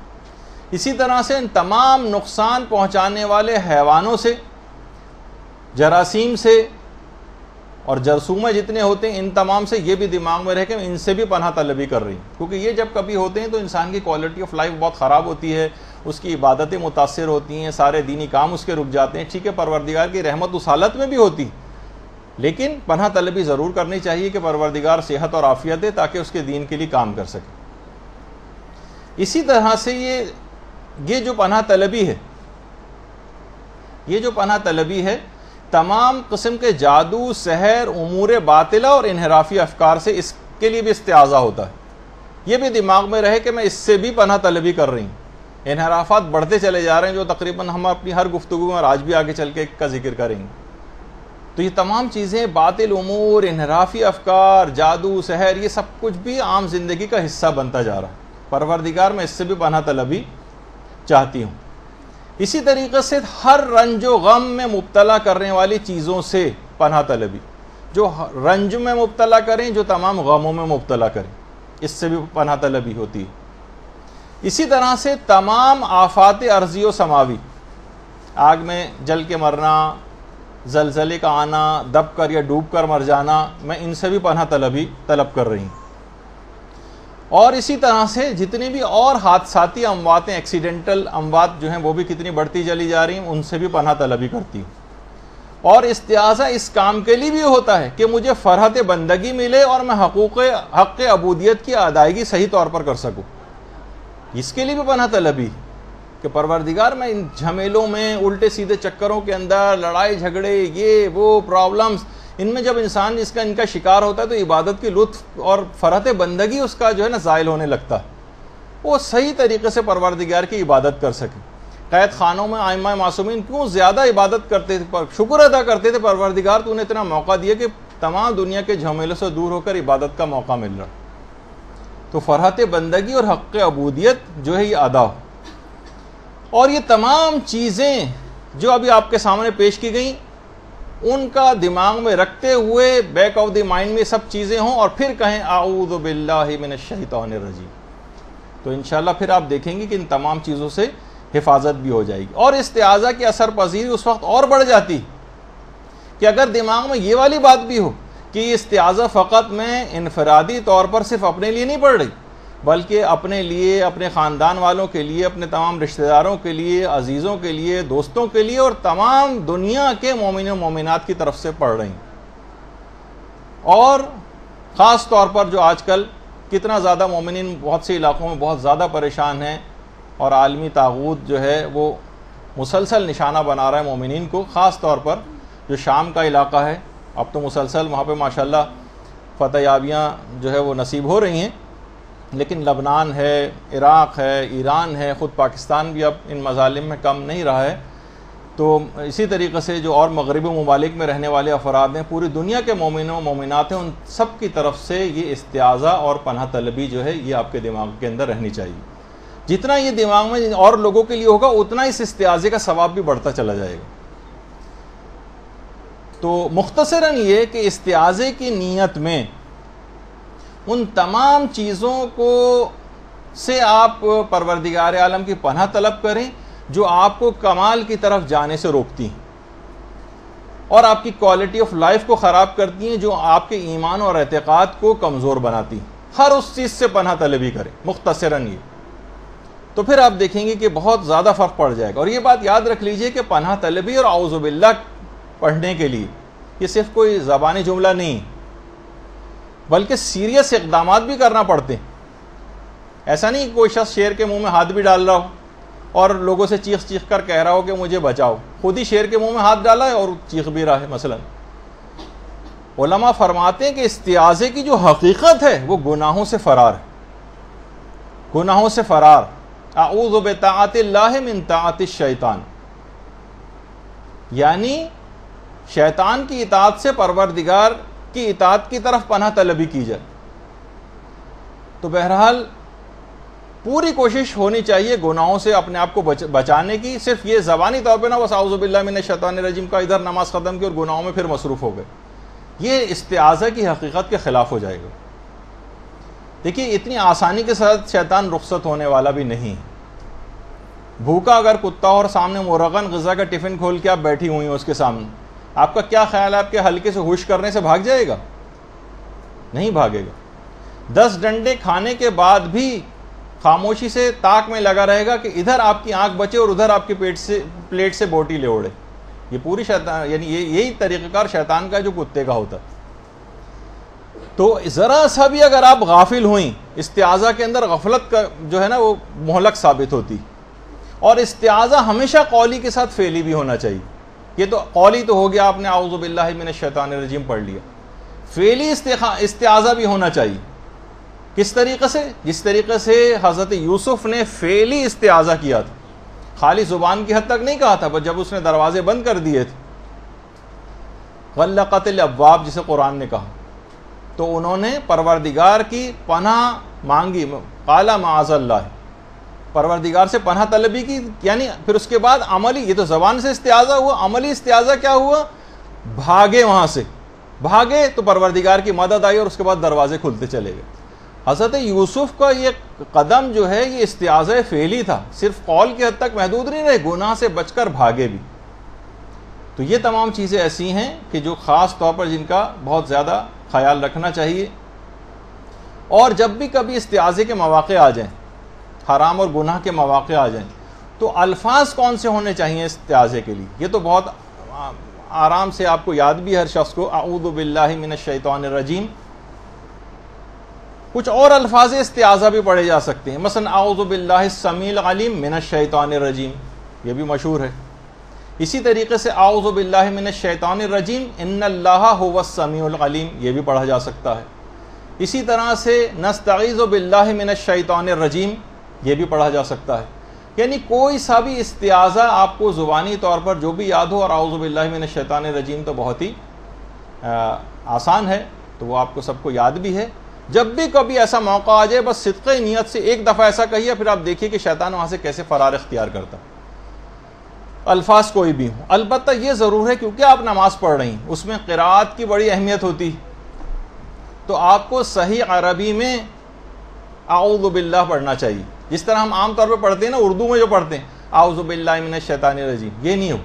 اسی طرح سے ان تمام نقصان پہنچانے والے حیوانوں سے، جراثیم سے اور جرثومے جتنے ہوتے ہیں ان تمام سے، یہ بھی دماغ میں رہ کے ان سے بھی پناہ طلبی کر رہی ہوں. کیونکہ یہ جب کبھی ہوتے ہیں تو انسان کی کوالٹی آف لائف بہت خراب ہوتی ہے، اس کی عبادتیں متاثر ہوتی ہیں، سارے دینی کام اس کے رک جاتے ہیں. ٹھیک ہے پروردگار کی رحمت اس حالت میں بھی ہوتی، لیکن پناہ طلبی ضرور کرنی چاہیے کہ پروردگار صحت اور عافیت دے تاکہ اس کے دین کے لیے کام کر سکے. اسی طرح سے یہ جو پناہ طلبی ہے، تمام قسم کے جادو، سحر، امور باطلہ اور انحرافی افکار سے، اس کے لیے بھی استعاذہ ہوتا ہے. یہ بھی دماغ میں رہے کہ میں اس سے بھی پناہ طلبی کر رہی ہوں. انحرافات بڑھتے چلے جا رہے ہیں جو تقریباً ہم اپنی ہر گفتگو میں اور آج بھی آگے چل کے کا ذکر کریں گے. تو یہ تمام چیزیں، باطل امور، انحرافی افکار، جادو، سحر، یہ سب کچھ بھی عام زندگی کا حصہ بنتا جا رہا ہے. پروردگار میں اس سے بھی پناہ طلبی چاہتی ہوں. اسی طریقے سے ہر رنج و غم میں مبتلا کرنے والی چیزوں سے پناہ طلبی، جو رنج میں مبتلا کریں، جو تمام غموں میں مبتلا کریں، اس سے بھی پناہ طلبی ہوتی ہے. اسی طرح سے تمام آفات ارضی و سماوی، آگ میں جل کے مرنا، زلزلے کا آنا، دب کر یا ڈوب کر مر جانا، میں ان سے بھی پناہ طلبی طلب کر رہی ہوں. اور اسی طرح سے جتنی بھی اور حادثاتی امواتیں، ایکسیڈنٹل اموات جو ہیں وہ بھی کتنی بڑھتی چلی جا رہی ہیں، ان سے بھی پناہ طلبی کرتی ہوں. اور استعاذہ اس کام کے لیے بھی ہوتا ہے کہ مجھے فرحت بندگی ملے اور میں حق عبودیت کی ادائیگی صحیح طور پر کر سکوں. اس کے لیے بھی پناہ طلبی کہ پروردگار میں ان جھمیلوں میں، الٹے سیدھے چکروں کے اندر، لڑائی جھگڑے، یہ وہ پرابلمز، ان میں جب انسان ان کا شکار ہوتا ہے تو عبادت کی لطف اور فرحت بندگی اس کا جو ہے نا زائل ہونے لگتا ہے. وہ صحیح طریقے سے پروردگار کی عبادت کر سکے. قید خانوں میں ائمہ معصومین کیوں زیادہ عبادت کرتے تھے، شکر ادا کرتے تھے، پروردگار تو نے اتنا موقع دیا کہ تمام دنیا کے جھمیلوں سے دور ہو کر عبادت کا موقع مل رہا. تو فرحت بندگی اور حق عبودیت جو ہے یہ ادا ہو. اور یہ تمام چیزیں جو ابھی آپ کے سامنے پیش کی گئیں، ان کا دماغ میں رکھتے ہوئے بیک آف دی مائنڈ میں سب چیزیں ہوں، اور پھر کہیں اعوذ باللہ من الشیطان الرجیم، تو انشاءاللہ پھر آپ دیکھیں گے کہ ان تمام چیزوں سے حفاظت بھی ہو جائے گی. اور استعاذہ کی اثر پذیری اس وقت اور بڑھ جاتی کہ اگر دماغ میں یہ والی بات بھی ہو کہ یہ استعاذہ فقط میں انفرادی طور پر صرف اپنے لیے نہیں پڑھ رہی، بلکہ اپنے لیے، اپنے خاندان والوں کے لیے، اپنے تمام رشتہ داروں کے لیے، عزیزوں کے لیے، دوستوں کے لیے اور تمام دنیا کے مومنین و مومنات کی طرف سے پڑھ رہی ہیں۔ اور خاص طور پر جو آج کل کتنا زیادہ مومنین بہت سے علاقوں میں بہت زیادہ پریشان ہیں، اور عالمی طاغوت جو ہے وہ مسلسل نشانہ بنا رہا ہے مومنین کو، خاص طور پر جو شام کا علاقہ ہے۔ اب تو مسلسل وہاں پہ ماشاءاللہ فتح یابیاں جو ہے وہ نصیب ہو رہی ہیں، لیکن لبنان ہے، عراق ہے، ایران ہے، خود پاکستان بھی اب ان مظالم میں کم نہیں رہا ہے۔ تو اسی طریقے سے جو اور مغربی ممالک میں رہنے والے افراد ہیں، پوری دنیا کے مومنوں و مومنات ہیں، ان سب کی طرف سے یہ استعاذہ اور پناہ طلبی جو ہے یہ آپ کے دماغ کے اندر رہنی چاہیے۔ جتنا یہ دماغ میں اور لوگوں کے لیے ہوگا اتنا اس استعاذے کا ثواب بھی بڑھتا چلا جائے گا۔ تو مختصراً یہ کہ استعاذے کی نیت میں ان تمام چیزوں کو سے آپ پروردگار عالم کی پناہ طلب کریں جو آپ کو کمال کی طرف جانے سے روکتی ہیں اور آپ کی کوالٹی آف لائف کو خراب کرتی ہیں، جو آپ کے ایمان اور اعتقاد کو کمزور بناتی ہیں۔ ہر اس چیز سے پناہ طلبی کریں، مختصراً یہ، تو پھر آپ دیکھیں گے کہ بہت زیادہ فرق پڑ جائے گا۔ اور یہ بات یاد رکھ لیجئے کہ پناہ طلبی اور اعوذ باللہ پڑھنے کے لیے یہ صرف کوئی زبانی جملہ نہیں، بلکہ سیریس اقدامات بھی کرنا پڑتے ہیں۔ ایسا نہیں کہ کوئی شخص شیر کے منہ میں ہاتھ بھی ڈال رہا ہو اور لوگوں سے چیخ چیخ کر کہہ رہا ہو کہ مجھے بچاؤ، خود ہی شیر کے منہ میں ہاتھ ڈالا ہے اور چیخ بھی رہا ہے۔ مثلا علماء فرماتے ہیں کہ استعاذے کی جو حقیقت ہے وہ گناہوں سے فرار ہے، گناہوں سے فرار۔ اعوذ بطاعت اللہ من طاعت الشیطان، یعنی شیطان کی اطاعت سے پروردگار کی اطاعت کی طرف پناہ طلبی کی جائے۔ تو بہرحال پوری کوشش ہونی چاہیے گناہوں سے اپنے آپ کو بچانے کی، صرف یہ زبانی طور پہ نہ بس اعوذ باللہ من الشیطان الرجیم کا ادھر نماز ختم کی اور گناہوں میں پھر مصروف ہو گئے، یہ استعاذہ کی حقیقت کے خلاف ہو جائے گا۔ دیکھیے اتنی آسانی کے ساتھ شیطان رخصت ہونے والا بھی نہیں۔ بھوکا اگر کتا اور سامنے مرغن غذا کا ٹفن کھول کے آپ بیٹھی ہوئی ہیں اس کے سامنے، آپ کا کیا خیال ہے آپ کے ہلکے سے ہوش کرنے سے بھاگ جائے گا؟ نہیں بھاگے گا۔ 10 ڈنڈے کھانے کے بعد بھی خاموشی سے تاک میں لگا رہے گا کہ ادھر آپ کی آنکھ بچے اور ادھر آپ کے پلیٹ سے بوٹی لے اڑے۔ یہ پوری شیطان، یعنی یہی طریقہ کار شیطان کا جو کتے کا ہوتا ہے۔ تو ذرا سا بھی اگر آپ غافل ہوئیں، استعاذہ کے اندر غفلت کا جو ہے نا وہ مہلک ثابت ہوتی۔ اور استعاذہ ہمیشہ قولی کے ساتھ فعلی بھی ہونا چاہیے۔ یہ تو قولی تو ہو گیا، آپ نے اعوذ باللہ من الشیطان الرجیم پڑھ لیا، فعلی استعاذہ بھی ہونا چاہیے۔ کس طریقے سے؟ جس طریقے سے حضرت یوسف نے فعلی استعاذہ کیا تھا، خالی زبان کی حد تک نہیں کہا تھا، بس جب اس نے دروازے بند کر دیے تھے، غلقت الابواب جسے قرآن نے کہا، تو انہوں نے پروردگار کی پناہ مانگی، قال معاذ اللہ، پروردگار سے پناہ طلبی کی، یعنی پھر اس کے بعد عملی، یہ تو زبان سے استعاذہ ہوا، عملی استعاذہ کیا ہوا؟ بھاگے، وہاں سے بھاگے تو پروردگار کی مدد آئی اور اس کے بعد دروازے کھلتے چلے گئے۔ حضرت یوسف کا یہ قدم جو ہے یہ استعاذہ فعلی تھا، صرف قول کی حد تک محدود نہیں رہے، گناہ سے بچ کر بھاگے بھی۔ تو یہ تمام چیزیں ایسی ہیں کہ جو خاص طور پر جن کا بہت زیادہ خیال رکھنا چاہیے۔ اور جب بھی کبھی استعاذے کے مواقع آ جائیں، حرام اور گناہ کے مواقع آ جائیں، تو الفاظ کون سے ہونے چاہیے استعاذے کے لیے؟ یہ تو بہت آرام سے آپ کو یاد بھی ہے ہر شخص کو، اعوذ باللہ من الشیطان الرجیم۔ کچھ اور الفاظ استعاذہ بھی پڑھے جا سکتے ہیں، مثلا اعوذ باللہ السمیع العلیم من الشیطان الرجیم، یہ بھی مشہور ہے۔ اسی طریقے سے اعوذ باللہ من الشیطان الرجیم ان اللہ هو السمیع العلیم، یہ بھی پڑھا جا سکتا ہے۔ اسی طرح سے نستعیذ باللہ من الشیطان الرجیم، یہ بھی پڑھا جا سکتا ہے۔ یعنی کوئی سا بھی استعاذہ آپ کو زبانی طور پر جو بھی یاد ہو، اور اعوذ باللہ من الشیطان الرجیم تو بہت ہی آسان ہے، تو وہ آپ کو سب کو یاد بھی ہے۔ جب بھی کبھی ایسا موقع آ جائے، بس صدقہ نیت سے ایک دفعہ ایسا کہیے، پھر آپ دیکھیے کہ شیطان وہاں سے کیسے فرار اختیار کرتا۔ الفاظ کوئی بھی ہوں، البتہ یہ ضرور ہے کیونکہ آپ نماز پڑھ رہی ہیں، اس میں قرات کی بڑی اہمیت ہوتی، تو آپ کو صحیح عربی میں اعوذ باللہ پڑھنا چاہیے، جس طرح ہم عام طور پہ پڑھتے ہیں نا، اردو میں جو پڑھتے ہیں اعوذ باللہ من الشیطان الرجیم، یہ نہیں ہو۔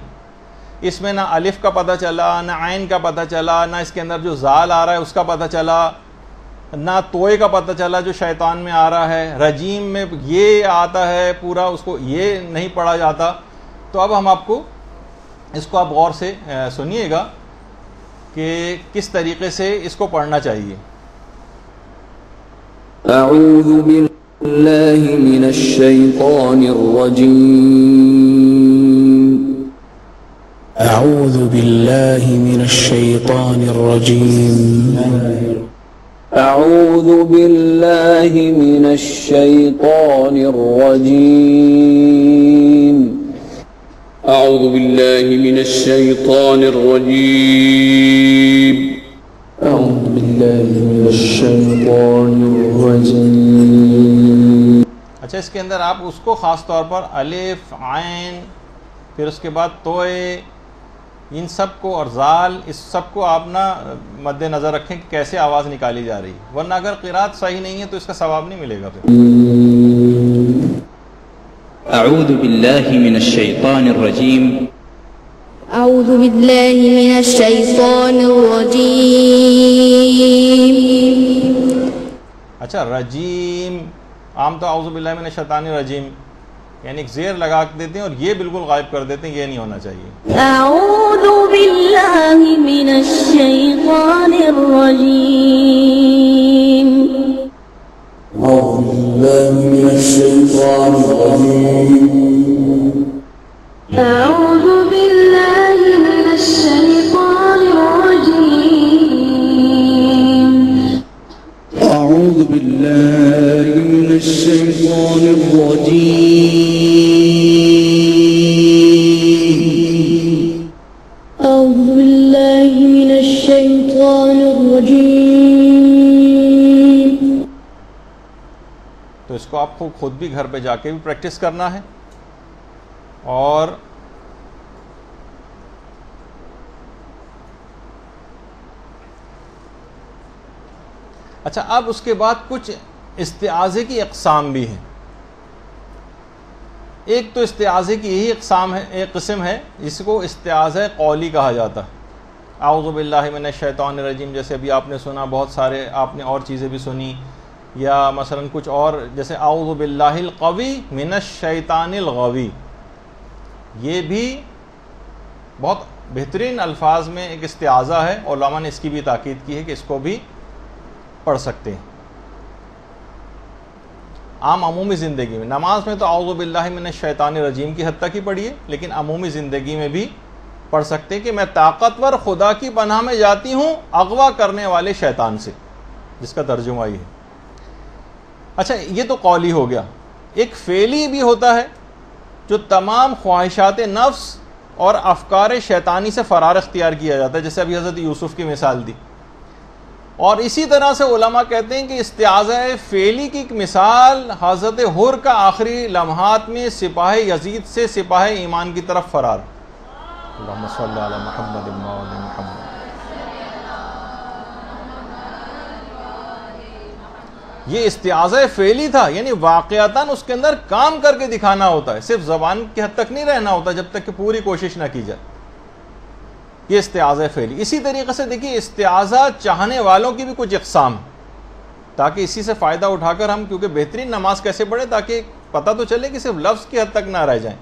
اس میں نہ الف کا پتہ چلا، نہ عین کا پتہ چلا، نہ اس کے اندر جو زال آ رہا ہے اس کا پتہ چلا، نہ توئے کا پتہ چلا جو شیطان میں آ رہا ہے، رجیم میں یہ آتا ہے پورا، اس کو یہ نہیں پڑھا جاتا. تو اب ہم آپ کو اس کو آپ غور سے سنیے گا کہ کس طریقے سے اس کو پڑھنا چاہیے. أعوذ بالله من الشيطان الرجيم. أعوذ بالله من الشيطان الرجيم. أعوذ بالله من الشيطان الرجيم. أعوذ بالله من الشيطان الرجيم. أعوذ بالله من الشيطان الرجيم. اچھا، اس کے اندر آپ اس کو خاص طور پر الف، عین، پھر اس کے بعد توئے، ان سب کو اور زال، اس سب کو آپ نا مد نظر رکھیں کہ کیسے آواز نکالی جا رہی ہے، ورنہ اگر قرات صحیح نہیں ہے تو اس کا ثواب نہیں ملے گا. پھر أعوذ بالله من الشيطان الرجيم. أعوذ بالله من الشيطان الرجيم. اچھا، رجیم عام تو اعوذ باللہ من الشیطان الرجیم یعنی ایک زیر لگا کے دیتے ہیں اور یہ بالکل غائب کر دیتے ہیں، یہ نہیں ہونا چاہیے. أعوذ بالله من الشيطان الرجيم. أعوذ بالله من الشيطان الرجيم. أعوذ بالله من الشيطان الرجيم. أعوذ بالله من الشيطان الرجيم. أعوذ بالله من الشيطان الرجيم. تو اس کو آپ کو خود بھی گھر پہ جا کے بھی پریکٹس کرنا ہے. اور اچھا، اب اس کے بعد کچھ استعاذے کی اقسام بھی ہیں. ایک تو استعاذے کی یہی ایک قسم ہے جس کو استعاذہ قولی کہا جاتا ہے. اعوذ باللہ من الشیطان الرجیم جیسے ابھی آپ نے سنا، بہت سارے آپ نے اور چیزیں بھی سنی، یا مثلا کچھ اور جیسے اعوذ باللہ القوی من الشیطان الغوی. یہ بھی بہت بہترین الفاظ میں ایک استعاذہ ہے. علماء نے اس کی بھی تاکید کی ہے کہ اس کو بھی پڑھ سکتے ہیں عام عمومی زندگی میں. نماز میں تو اعوذ باللہ من الشیطان الرجیم کی حد تک ہی پڑھیے، لیکن عمومی زندگی میں بھی پڑھ سکتے ہیں کہ میں طاقتور خدا کی پناہ میں جاتی ہوں اغوا کرنے والے شیطان سے، جس کا ترجمہ یہ ہے. اچھا، یہ تو قولی ہو گیا. ایک فعلی بھی ہوتا ہے جو تمام خواہشات نفس اور افکار شیطانی سے فرار اختیار کیا جاتا ہے، جیسے ابھی حضرت یوسف کی مثال دی. اور اسی طرح سے علماء کہتے ہیں کہ استعاذہ فعلی کی ایک مثال حضرت حر کا آخری لمحات میں سپاہ یزید سے سپاہ ایمان کی طرف فرار. اللہم صلی علی محمد و آل محمد. یہ استعاذہ فعلی تھا، یعنی واقعتاً اس کے اندر کام کر کے دکھانا ہوتا ہے، صرف زبان کی حد تک نہیں رہنا ہوتا جب تک کہ پوری کوشش نہ کی جائے. یہ استعاذہ فعلی. اسی طریقے سے دیکھیے استعاذہ چاہنے والوں کی بھی کچھ اقسام، تاکہ اسی سے فائدہ اٹھا کر ہم کیونکہ بہترین نماز کیسے پڑھیں تاکہ پتہ تو چلے کہ صرف لفظ کی حد تک نہ رہ جائیں.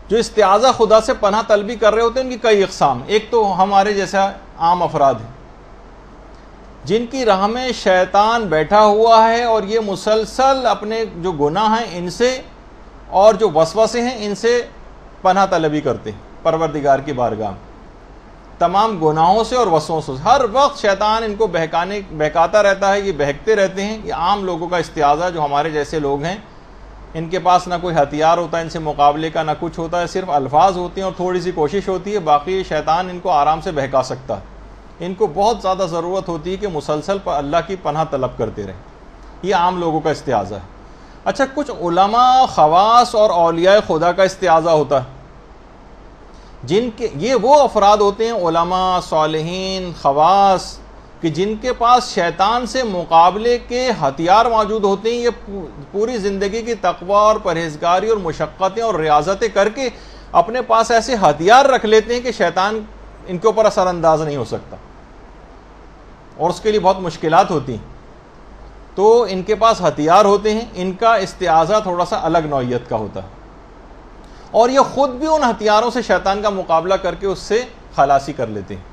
جو استعاذہ خدا سے پناہ طلبی کر رہے ہوتے ہیں ان کی کئی اقسام. ایک تو ہمارے جیسا عام افراد ہیں جن کی راہ میں شیطان بیٹھا ہوا ہے اور یہ مسلسل اپنے جو گناہ ہیں ان سے اور جو وسوسے ہیں ان سے پناہ طلبی کرتے ہیں پروردگار کی بارگاہ میں. تمام گناہوں سے اور وسوسوں سے ہر وقت شیطان ان کو بہکاتا رہتا ہے، یہ بہکتے رہتے ہیں. یہ عام لوگوں کا استعاذہ جو ہمارے جیسے لوگ ہیں، ان کے پاس نہ کوئی ہتھیار ہوتا ہے ان سے مقابلے کا، نہ کچھ ہوتا ہے، صرف الفاظ ہوتے ہیں اور تھوڑی سی کوشش ہوتی ہے، باقی شیطان ان کو آرام سے بہکا سکتا ہے. ان کو بہت زیادہ ضرورت ہوتی ہے کہ مسلسل پر اللہ کی پناہ طلب کرتے رہیں. یہ عام لوگوں کا استعاذہ ہے. اچھا، کچھ علماء، خواص اور اولیاء خدا کا استعاذہ ہوتا ہے، جن کے یہ وہ افراد ہوتے ہیں علماء، صالحین، خواص کہ جن کے پاس شیطان سے مقابلے کے ہتھیار موجود ہوتے ہیں. یہ پوری زندگی کی تقوی اور پرہیزگاری اور مشقتیں اور ریاضتیں کر کے اپنے پاس ایسے ہتھیار رکھ لیتے ہیں کہ شیطان ان کے اوپر اثر انداز نہیں ہو سکتا اور اس کے لیے بہت مشکلات ہوتی ہیں. تو ان کے پاس ہتھیار ہوتے ہیں، ان کا استعاذہ تھوڑا سا الگ نوعیت کا ہوتا ہے، اور یہ خود بھی ان ہتھیاروں سے شیطان کا مقابلہ کر کے اس سے خلاصی کر لیتے ہیں۔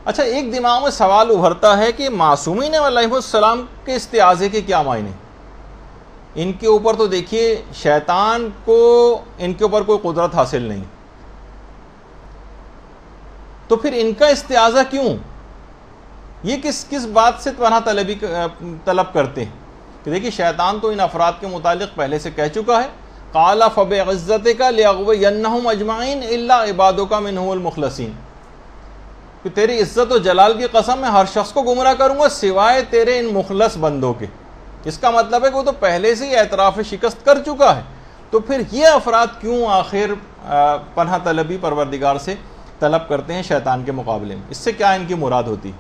اچھا، ایک دماغ میں سوال ابھرتا ہے کہ معصومین علیہ السلام کے استعاذے کے کیا معنی؟ ان کے اوپر تو دیکھیے شیطان کو ان کے اوپر کوئی قدرت حاصل نہیں، تو پھر ان کا استعاذہ کیوں؟ یہ کس بات سے پناہ طلب کرتے ہیں؟ کہ دیکھیے شیطان تو ان افراد کے متعلق پہلے سے کہہ چکا ہے، قَالَ فَبِعِزَّتِكَ لِأَغْوِيَنَّهُمْ أَجْمَعِينَ إِلَّا عِبَادُكَ مِنْهُمُ الْمُخْلَصِينَ، کہ تیری عزت و جلال کی قسم میں ہر شخص کو گمراہ کروں گا سوائے تیرے ان مخلص بندوں کے۔ اس کا مطلب ہے کہ وہ تو پہلے سے ہی اعتراف شکست کر چکا ہے، تو پھر یہ افراد کیوں آخر پناہ طلبی پروردگار سے طلب کرتے ہیں شیطان کے مقابلے میں؟ اس سے کیا ان کی مراد ہوتی؟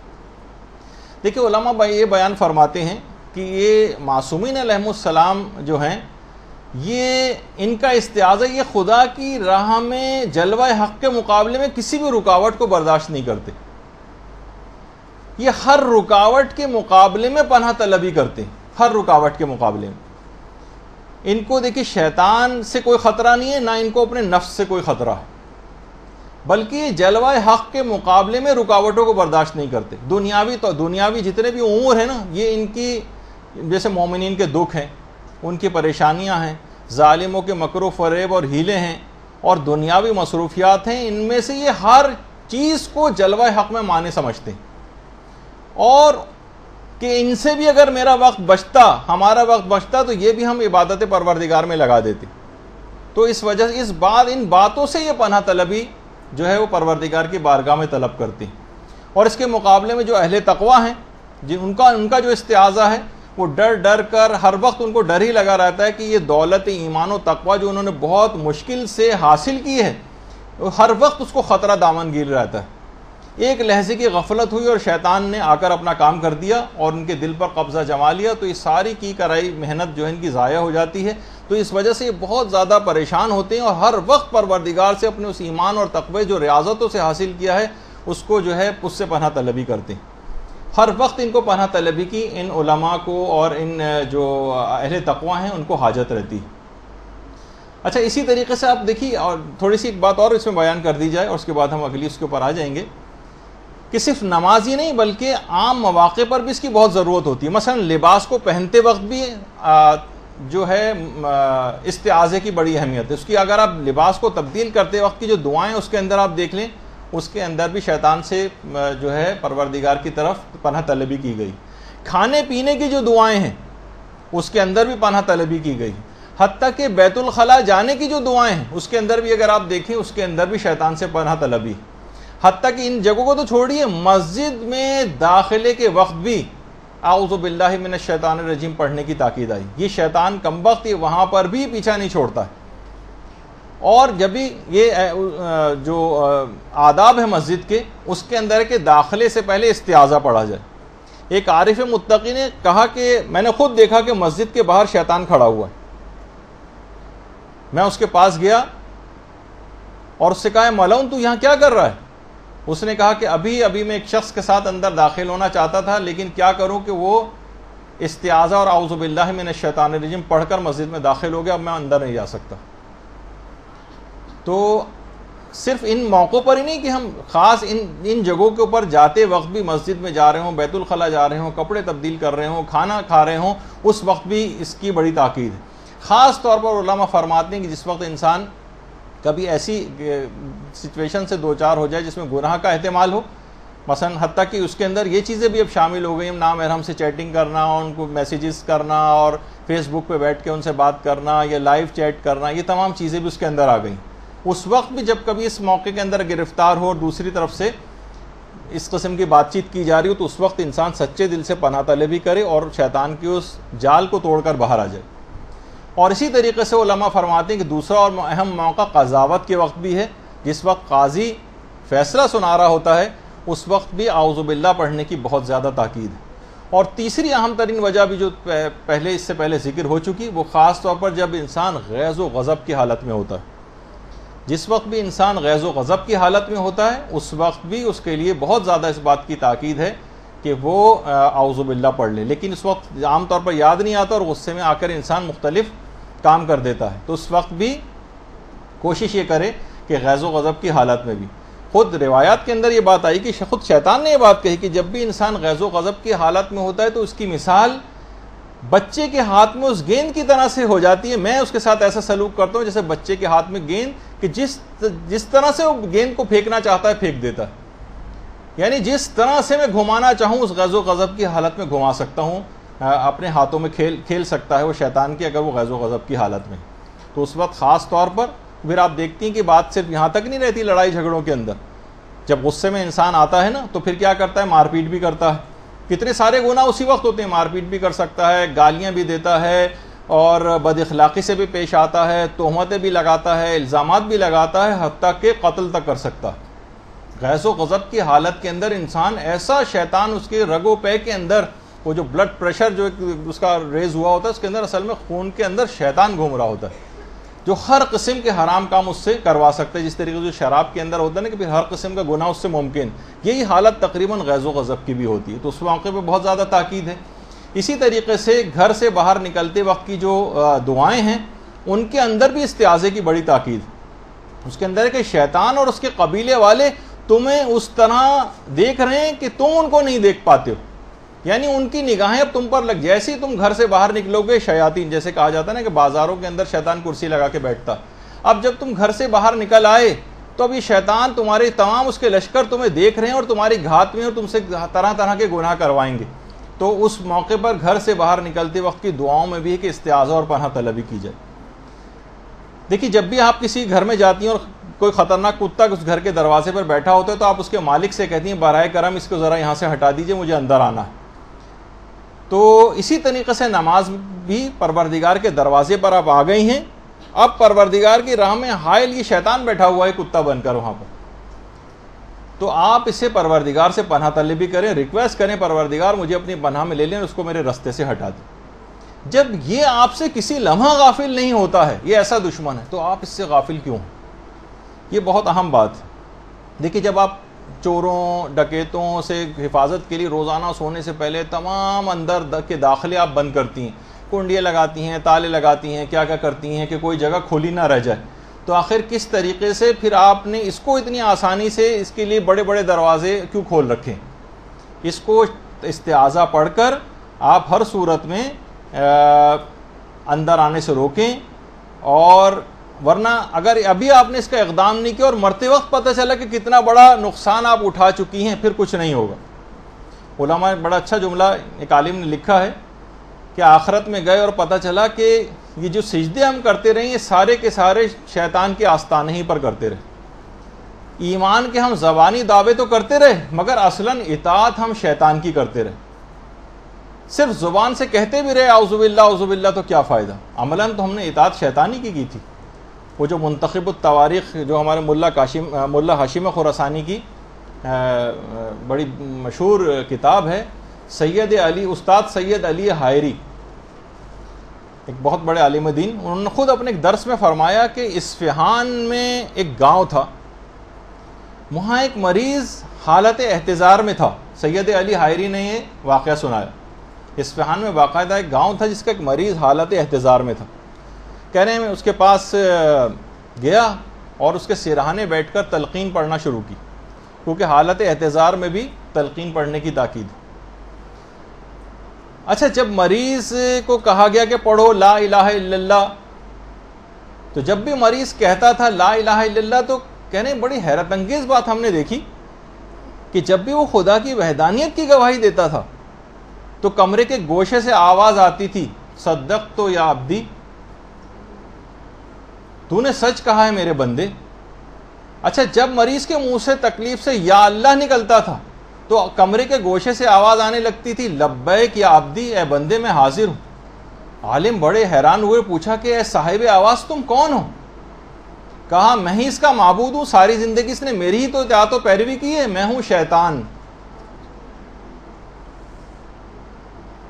دیکھیں علماء بھائی یہ بیان فرماتے ہیں کہ یہ معصومین علیہ السلام جو ہیں، یہ ان کا استعاذہ یہ خدا کی راہ میں جلوہ حق کے مقابلے میں کسی بھی رکاوٹ کو برداشت نہیں کرتے، یہ ہر رکاوٹ کے مقابلے میں پناہ طلبی کرتے ہیں، ہر رکاوٹ کے مقابلے میں۔ ان کو دیکھیں شیطان سے کوئی خطرہ نہیں ہے، نہ ان کو اپنے نفس سے کوئی خطرہ ہے، بلکہ جلوہ حق کے مقابلے میں رکاوٹوں کو برداشت نہیں کرتے۔ دنیاوی جتنے بھی امور ہیں نا، یہ ان کی جیسے مومنین کے دکھ ہیں، ان کی پریشانیاں ہیں، ظالموں کے مکر و فریب اور ہیلے ہیں، اور دنیاوی مصروفیات ہیں، ان میں سے یہ ہر چیز کو جلوہ حق میں معنی سمجھتے ہیں، اور کہ ان سے بھی اگر میرا وقت بچتا، ہمارا وقت بچتا، تو یہ بھی ہم عبادت پروردگار میں لگا دیتے۔ تو اس وجہ سے ان باتوں سے یہ پناہ طلبی جو ہے وہ پروردگار کی بارگاہ میں طلب کرتے ہیں۔ اور اس کے مقابلے میں جو اہل تقوی ہیں، ان کا جو استعاذہ ہے وہ ڈر کر ہر وقت ان کو ڈر ہی لگا رہتا ہے کہ یہ دولت ایمان و تقوی جو انہوں نے بہت مشکل سے حاصل کی ہے، ہر وقت اس کو خطرہ دامن گیر رہتا ہے۔ ایک لحظے کی غفلت ہوئی اور شیطان نے آ کر اپنا کام کر دیا اور ان کے دل پر قبضہ جما لیا، تو یہ ساری کی کرائی محنت جو ہے ان کی ضائع ہو جاتی ہے۔ تو اس وجہ سے یہ بہت زیادہ پریشان ہوتے ہیں، اور ہر وقت پروردگار سے اپنے اس ایمان اور تقوی جو ریاضتوں سے حاصل کیا ہے اس کو جو ہے اس سے پناہ طلبی کرتے ہیں۔ ہر وقت ان کو پناہ طلبی کی ان علماء کو اور ان جو اہل تقوی ہیں ان کو حاجت رہتی ہے۔ اچھا، اسی طریقے سے آپ دیکھیے، اور تھوڑی سی ایک بات اور اس میں بیان کر دی جائے اور اس کے بعد ہم اگلی اس کے اوپر آ جائیں گے، کہ صرف نماز ہی نہیں بلکہ عام مواقع پر بھی اس کی بہت ضرورت ہوتی ہے۔ مثلا لباس کو پہنتے وقت بھی جو ہے استعاذے کی بڑی اہمیت ہے۔ اس کی اگر آپ لباس کو تبدیل کرتے وقت کی جو دعائیں اس کے اندر آپ دیکھ لیں، اس کے اندر بھی شیطان سے جو ہے پروردگار کی طرف پناہ طلبی کی گئی۔ کھانے پینے کی جو دعائیں ہیں اس کے اندر بھی پناہ طلبی کی گئی، حتیٰ کہ بیت الخلاء جانے کی جو دعائیں ہیں اس کے اندر بھی اگر آپ دیکھیں اس کے اندر بھی شیطان سے پناہ طلبی، حتیٰ کہ ان جگہوں کو تو چھوڑیے، مسجد میں داخلے کے وقت بھی اعوذ باللہ من الشیطان الرجیم پڑھنے کی تاکید آئی۔ یہ شیطان کمبخت یہ وہاں پر بھی پیچھا نہیں چھوڑتا ہے۔ اور جب بھی یہ جو آداب ہے مسجد کے، اس کے اندر کہ داخلے سے پہلے استعاذہ پڑھا جائے۔ ایک عارف متقی نے کہا کہ میں نے خود دیکھا کہ مسجد کے باہر شیطان کھڑا ہوا ہے، میں اس کے پاس گیا اور اس سے کہا ملعون تو یہاں کیا کر رہا ہے؟ اس نے کہا کہ ابھی میں ایک شخص کے ساتھ اندر داخل ہونا چاہتا تھا، لیکن کیا کروں کہ وہ استعاذہ اور اعوذ باللہ من الشیطان الرجیم پڑھ کر مسجد میں داخل ہو گیا، اب میں اندر نہیں جا سکتا۔ تو صرف ان موقعوں پر ہی نہیں کہ ہم خاص ان جگہوں کے اوپر جاتے وقت بھی، مسجد میں جا رہے ہوں، بیت الخلاء جا رہے ہوں، کپڑے تبدیل کر رہے ہوں، کھانا کھا رہے ہوں، اس وقت بھی اس کی بڑی تاکید ہے۔ خاص طور پر علماء فرماتے ہیں کہ جس وقت انسان کبھی ایسی سچویشن سے دوچار ہو جائے جس میں گناہ کا احتمال ہو، مثلا حتیٰ کہ اس کے اندر یہ چیزیں بھی اب شامل ہو گئی ہیں، نامحرم سے چیٹنگ کرنا، ان کو میسیجز کرنا اور فیس بک پہ بیٹھ کے ان سے بات کرنا یا لائیو چیٹ کرنا، یہ تمام چیزیں بھی اس کے اندر آ گئیں۔ اس وقت بھی جب کبھی اس موقع کے اندر گرفتار ہو اور دوسری طرف سے اس قسم کی بات چیت کی جا رہی ہو، تو اس وقت انسان سچے دل سے پناہ طلبی کرے اور شیطان کی اس جال کو توڑ کر باہر آ جائے۔ اور اسی طریقے سے علماء فرماتے ہیں کہ دوسرا اور اہم موقع قضاوت کے وقت بھی ہے، جس وقت قاضی فیصلہ سنا رہا ہوتا ہے، اس وقت بھی اعوذ باللہ پڑھنے کی بہت زیادہ تاکید ہے۔ اور تیسری اہم ترین وجہ بھی جو اس سے پہلے ذکر ہو چکی، وہ خاص طور پر جب انسان غیظ و غضب کی حالت میں ہوتا ہے۔ جس وقت بھی انسان غیظ و غضب کی حالت میں ہوتا ہے، اس وقت بھی اس کے لیے بہت زیادہ اس بات کی تاکید ہے کہ وہ اعوذ باللہ پڑھ لے، لیکن اس وقت عام طور پر یاد نہیں آتا اور غصے میں آ کر انسان مختلف کام کر دیتا ہے. تو اس وقت بھی کوشش یہ کرے کہ غیظ و غضب کی حالت میں بھی. خود روایات کے اندر یہ بات آئی کہ خود شیطان نے یہ بات کہی کہ جب بھی انسان غیظ و غضب کی حالت میں ہوتا ہے تو اس کی مثال بچے کے ہاتھ میں اس گیند کی طرح سے ہو جاتی ہے. میں اس کے ساتھ ایسا سلوک کرتا ہوں جیسے بچے کے ہاتھ میں گیند، کہ جس طرح سے وہ گیند کو پھینکنا چاہتا ہے پھینک دیتا ہے. یعنی جس طرح سے میں گھمانا چاہوں اس غیظ و غضب کی حالت میں گھما سکتا ہوں، اپنے ہاتھوں میں کھیل سکتا ہے وہ شیطان کی، اگر وہ غیظ و غضب کی حالت میں. تو اس وقت خاص طور پر پھر آپ دیکھتی ہیں کہ بات صرف یہاں تک نہیں رہتی لڑائی جھگڑوں کے اندر. جب غصے میں انسان آتا ہے نا تو پھر کیا کرتا ہے، مار پیٹ بھی کرتا ہے. کتنے سارے گناہ اسی وقت ہوتے ہیں، مار پیٹ بھی کر سکتا ہے، گالیاں بھی دیتا ہے، اور بد اخلاقی سے بھی پیش آتا ہے، تہمتیں بھی لگاتا ہے، الزامات بھی لگاتا ہے، حتیٰ کہ قتل تک کر سکتا ہے. غیظ و غضب کی حالت کے اندر انسان ایسا شیطان اس کے رگ و پے کے اندر، وہ جو بلڈ پریشر جو اس کا ریز ہوا ہوتا ہے اس کے اندر اصل میں خون کے اندر شیطان گھوم رہا ہوتا ہے جو ہر قسم کے حرام کام اس سے کروا سکتے ہیں. جس طریقے سے شراب کے اندر ہوتا ہے نا کہ پھر ہر قسم کا گناہ اس سے ممکن، یہی حالت تقریباً غیظ و غضب کی بھی ہوتی ہے. تو اس موقع پہ بہت زیادہ تاکید ہے. اسی طریقے سے گھر سے باہر نکلتے وقت کی جو دعائیں ہیں ان کے اندر بھی استعاذے کی بڑی تاکید. اس کے اندر ہے کہ شیطان اور اس کے قبیلے والے تمہیں اس طرح دیکھ رہے ہیں کہ تم ان کو نہیں دیکھ پاتے ہو. یعنی ان کی نگاہیں اب تم پر لگ، جیسے ہی تم گھر سے باہر نکلو گے شیاطین، جیسے کہا جاتا ہے نا کہ بازاروں کے اندر شیطان کرسی لگا کے بیٹھتا، اب جب تم گھر سے باہر نکل آئے تو اب یہ شیطان تمہارے تمام اس کے لشکر تمہیں دیکھ رہے ہیں اور تمہاری گھات میں اور تم سے طرح طرح کے گناہ کروائیں گے. تو اس موقع پر گھر سے باہر نکلتے وقت کی دعاؤں میں بھی ہے کہ استعاذہ اور پناہ طلبی کی جائے. دیکھیے جب بھی آپ کسی گھر میں جاتی ہیں اور کوئی خطرناک کتا اس گھر کے دروازے پر بیٹھا ہوتا ہے تو آپ اس کے مالک سے کہتی ہیں براہ کرم اس کو ذرا یہاں سے ہٹا دیجئے، مجھے اندر آنا ہے. تو اسی طریقے سے نماز بھی پروردگار کے دروازے پر آپ آ گئی ہیں، اب پروردگار کی راہ میں حائل یہ شیطان بیٹھا ہوا ہے کتا بن کر وہاں پر، تو آپ اسے پروردگار سے پناہ طلبی کریں، ریکویسٹ کریں پروردگار مجھے اپنی پناہ میں لے لیں اور اس کو میرے رستے سے ہٹا دیں. جب یہ آپ سے کسی لمحہ غافل نہیں ہوتا ہے، یہ ایسا دشمن ہے، تو آپ اس سے غافل کیوں ہیں؟ یہ بہت اہم بات ہے. دیکھیے جب آپ چوروں ڈکیتوں سے حفاظت کے لیے روزانہ سونے سے پہلے تمام اندر کے داخلے آپ بند کرتی ہیں، کنڈیاں لگاتی ہیں، تالے لگاتی ہیں، کیا کیا کرتی ہیں کہ کوئی جگہ کھلی نہ رہ جائے، تو آخر کس طریقے سے پھر آپ نے اس کو اتنی آسانی سے اس کے لیے بڑے بڑے دروازے کیوں کھول رکھے؟ اس کو استعاذہ پڑھ کر آپ ہر صورت میں اندر آنے سے روکیں، اور ورنہ اگر ابھی آپ نے اس کا اقدام نہیں کیا اور مرتے وقت پتہ چلا کہ کتنا بڑا نقصان آپ اٹھا چکی ہیں، پھر کچھ نہیں ہوگا. علماء بڑا اچھا جملہ ایک عالم نے لکھا ہے کہ آخرت میں گئے اور پتہ چلا کہ یہ جو سجدے ہم کرتے رہے یہ سارے کے سارے شیطان کے آستانے ہی پر کرتے رہے. ایمان کے ہم زبانی دعوے تو کرتے رہے مگر اصلاً اطاعت ہم شیطان کی کرتے رہے. صرف زبان سے کہتے بھی رہے اعوذ باللہ تو کیا فائدہ، عملاً تو ہم نے اطاعت شیطانی کی تھی. وہ جو منتخب التواریخ جو ہمارے ملا ہاشم خراسانی کی بڑی مشہور کتاب ہے، استاد سید علی حائری ایک بہت بڑے عالم دین، انہوں نے خود اپنے ایک درس میں فرمایا کہ اصفہان میں ایک گاؤں تھا، وہاں ایک مریض حالت احتضار میں تھا. سید علی حائری نے یہ واقعہ سنایا. اصفہان میں باقاعدہ ایک گاؤں تھا جس کا ایک مریض حالت احتضار میں تھا. کہہ رہے ہیں میں اس کے پاس گیا اور اس کے سرہانے بیٹھ کر تلقین پڑھنا شروع کی، کیونکہ حالت احتضار میں بھی تلقین پڑھنے کی تاکید. اچھا جب مریض کو کہا گیا کہ پڑھو لا الہ الا اللہ، تو جب بھی مریض کہتا تھا لا الہ الا اللہ تو کہنے بڑی حیرت انگیز بات ہم نے دیکھی کہ جب بھی وہ خدا کی وحدانیت کی گواہی دیتا تھا تو کمرے کے گوشے سے آواز آتی تھی صدقت یا عبدی، تو نے سچ کہا ہے میرے بندے. اچھا جب مریض کے منہ سے تکلیف سے یا اللہ نکلتا تھا تو کمرے کے گوشے سے آواز آنے لگتی تھی لبیک یا عبدی، اے بندے میں حاضر ہوں. عالم بڑے حیران ہوئے، پوچھا کہ اے صاحب آواز تم کون ہو؟ کہا میں ہی اس کا معبود ہوں، ساری زندگی اس نے میری ہی تو اطاعت و پیروی کی ہے، میں ہوں شیطان.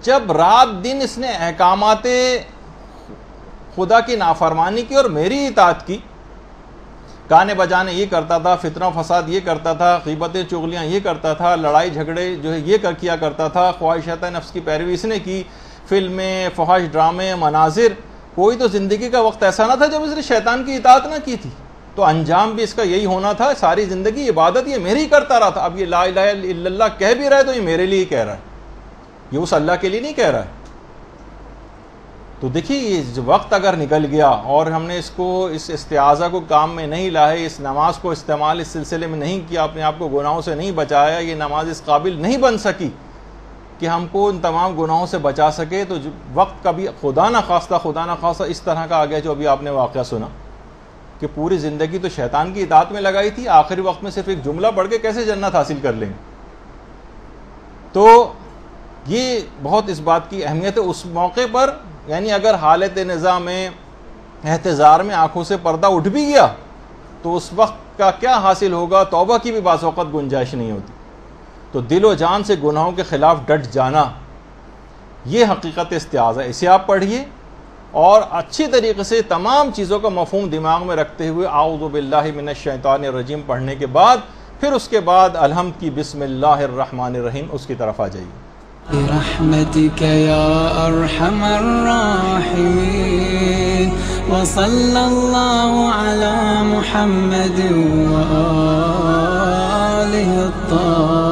جب رات دن اس نے احکامات خدا کی نافرمانی کی اور میری اطاعت کی، گانے بجانے یہ کرتا تھا، فتنہ فساد یہ کرتا تھا، غیبتیں چغلیاں یہ کرتا تھا، لڑائی جھگڑے جو ہے یہ کیا کرتا تھا، خواہشات نفس کی پیروی اس نے کی، فلمیں، فحش ڈرامے، مناظر. کوئی تو زندگی کا وقت ایسا نہ تھا جب اس نے شیطان کی اطاعت نہ کی تھی. تو انجام بھی اس کا یہی ہونا تھا. ساری زندگی عبادت یہ میری کرتا رہا تھا. اب یہ لا الہ الا اللہ کہہ بھی رہا ہے تو یہ میرے لیے ہی کہہ رہا ہے، یہ اس اللہ کے لیے نہیں کہہ رہا ہے. تو دیکھیے یہ وقت اگر نکل گیا اور ہم نے اس استعاذہ کو کام میں نہیں لائے، اس نماز کو استعمال اس سلسلے میں نہیں کیا، اپنے آپ کو گناہوں سے نہیں بچایا، یہ نماز اس قابل نہیں بن سکی کہ ہم کو ان تمام گناہوں سے بچا سکے، تو وقت کبھی خدا نہ خواستہ اس طرح کا آ گیا جو ابھی آپ نے واقعہ سنا کہ پوری زندگی تو شیطان کی اطاعت میں لگائی تھی، آخری وقت میں صرف ایک جملہ پڑھ کے کیسے جنت حاصل کر لیں گے. تو یہ بہت اس بات کی اہمیت ہے اس موقع پر. یعنی اگر حالت نظام میں احتضار میں آنکھوں سے پردہ اٹھ بھی گیا تو اس وقت کا کیا حاصل ہوگا، توبہ کی بھی بعض اوقات گنجائش نہیں ہوتی. تو دل و جان سے گناہوں کے خلاف ڈٹ جانا یہ حقیقت استعاذہ. اسے آپ پڑھیے اور اچھی طریقے سے تمام چیزوں کا مفہوم دماغ میں رکھتے ہوئے اعوذ باللہ من الشیطان الرجیم پڑھنے کے بعد پھر اس کے بعد الحمد کی بسم اللہ الرحمن الرحیم اس کی طرف آ جائیے. برحمتك يا أرحم الراحمين وصلى الله على محمد وآله الطاهرين.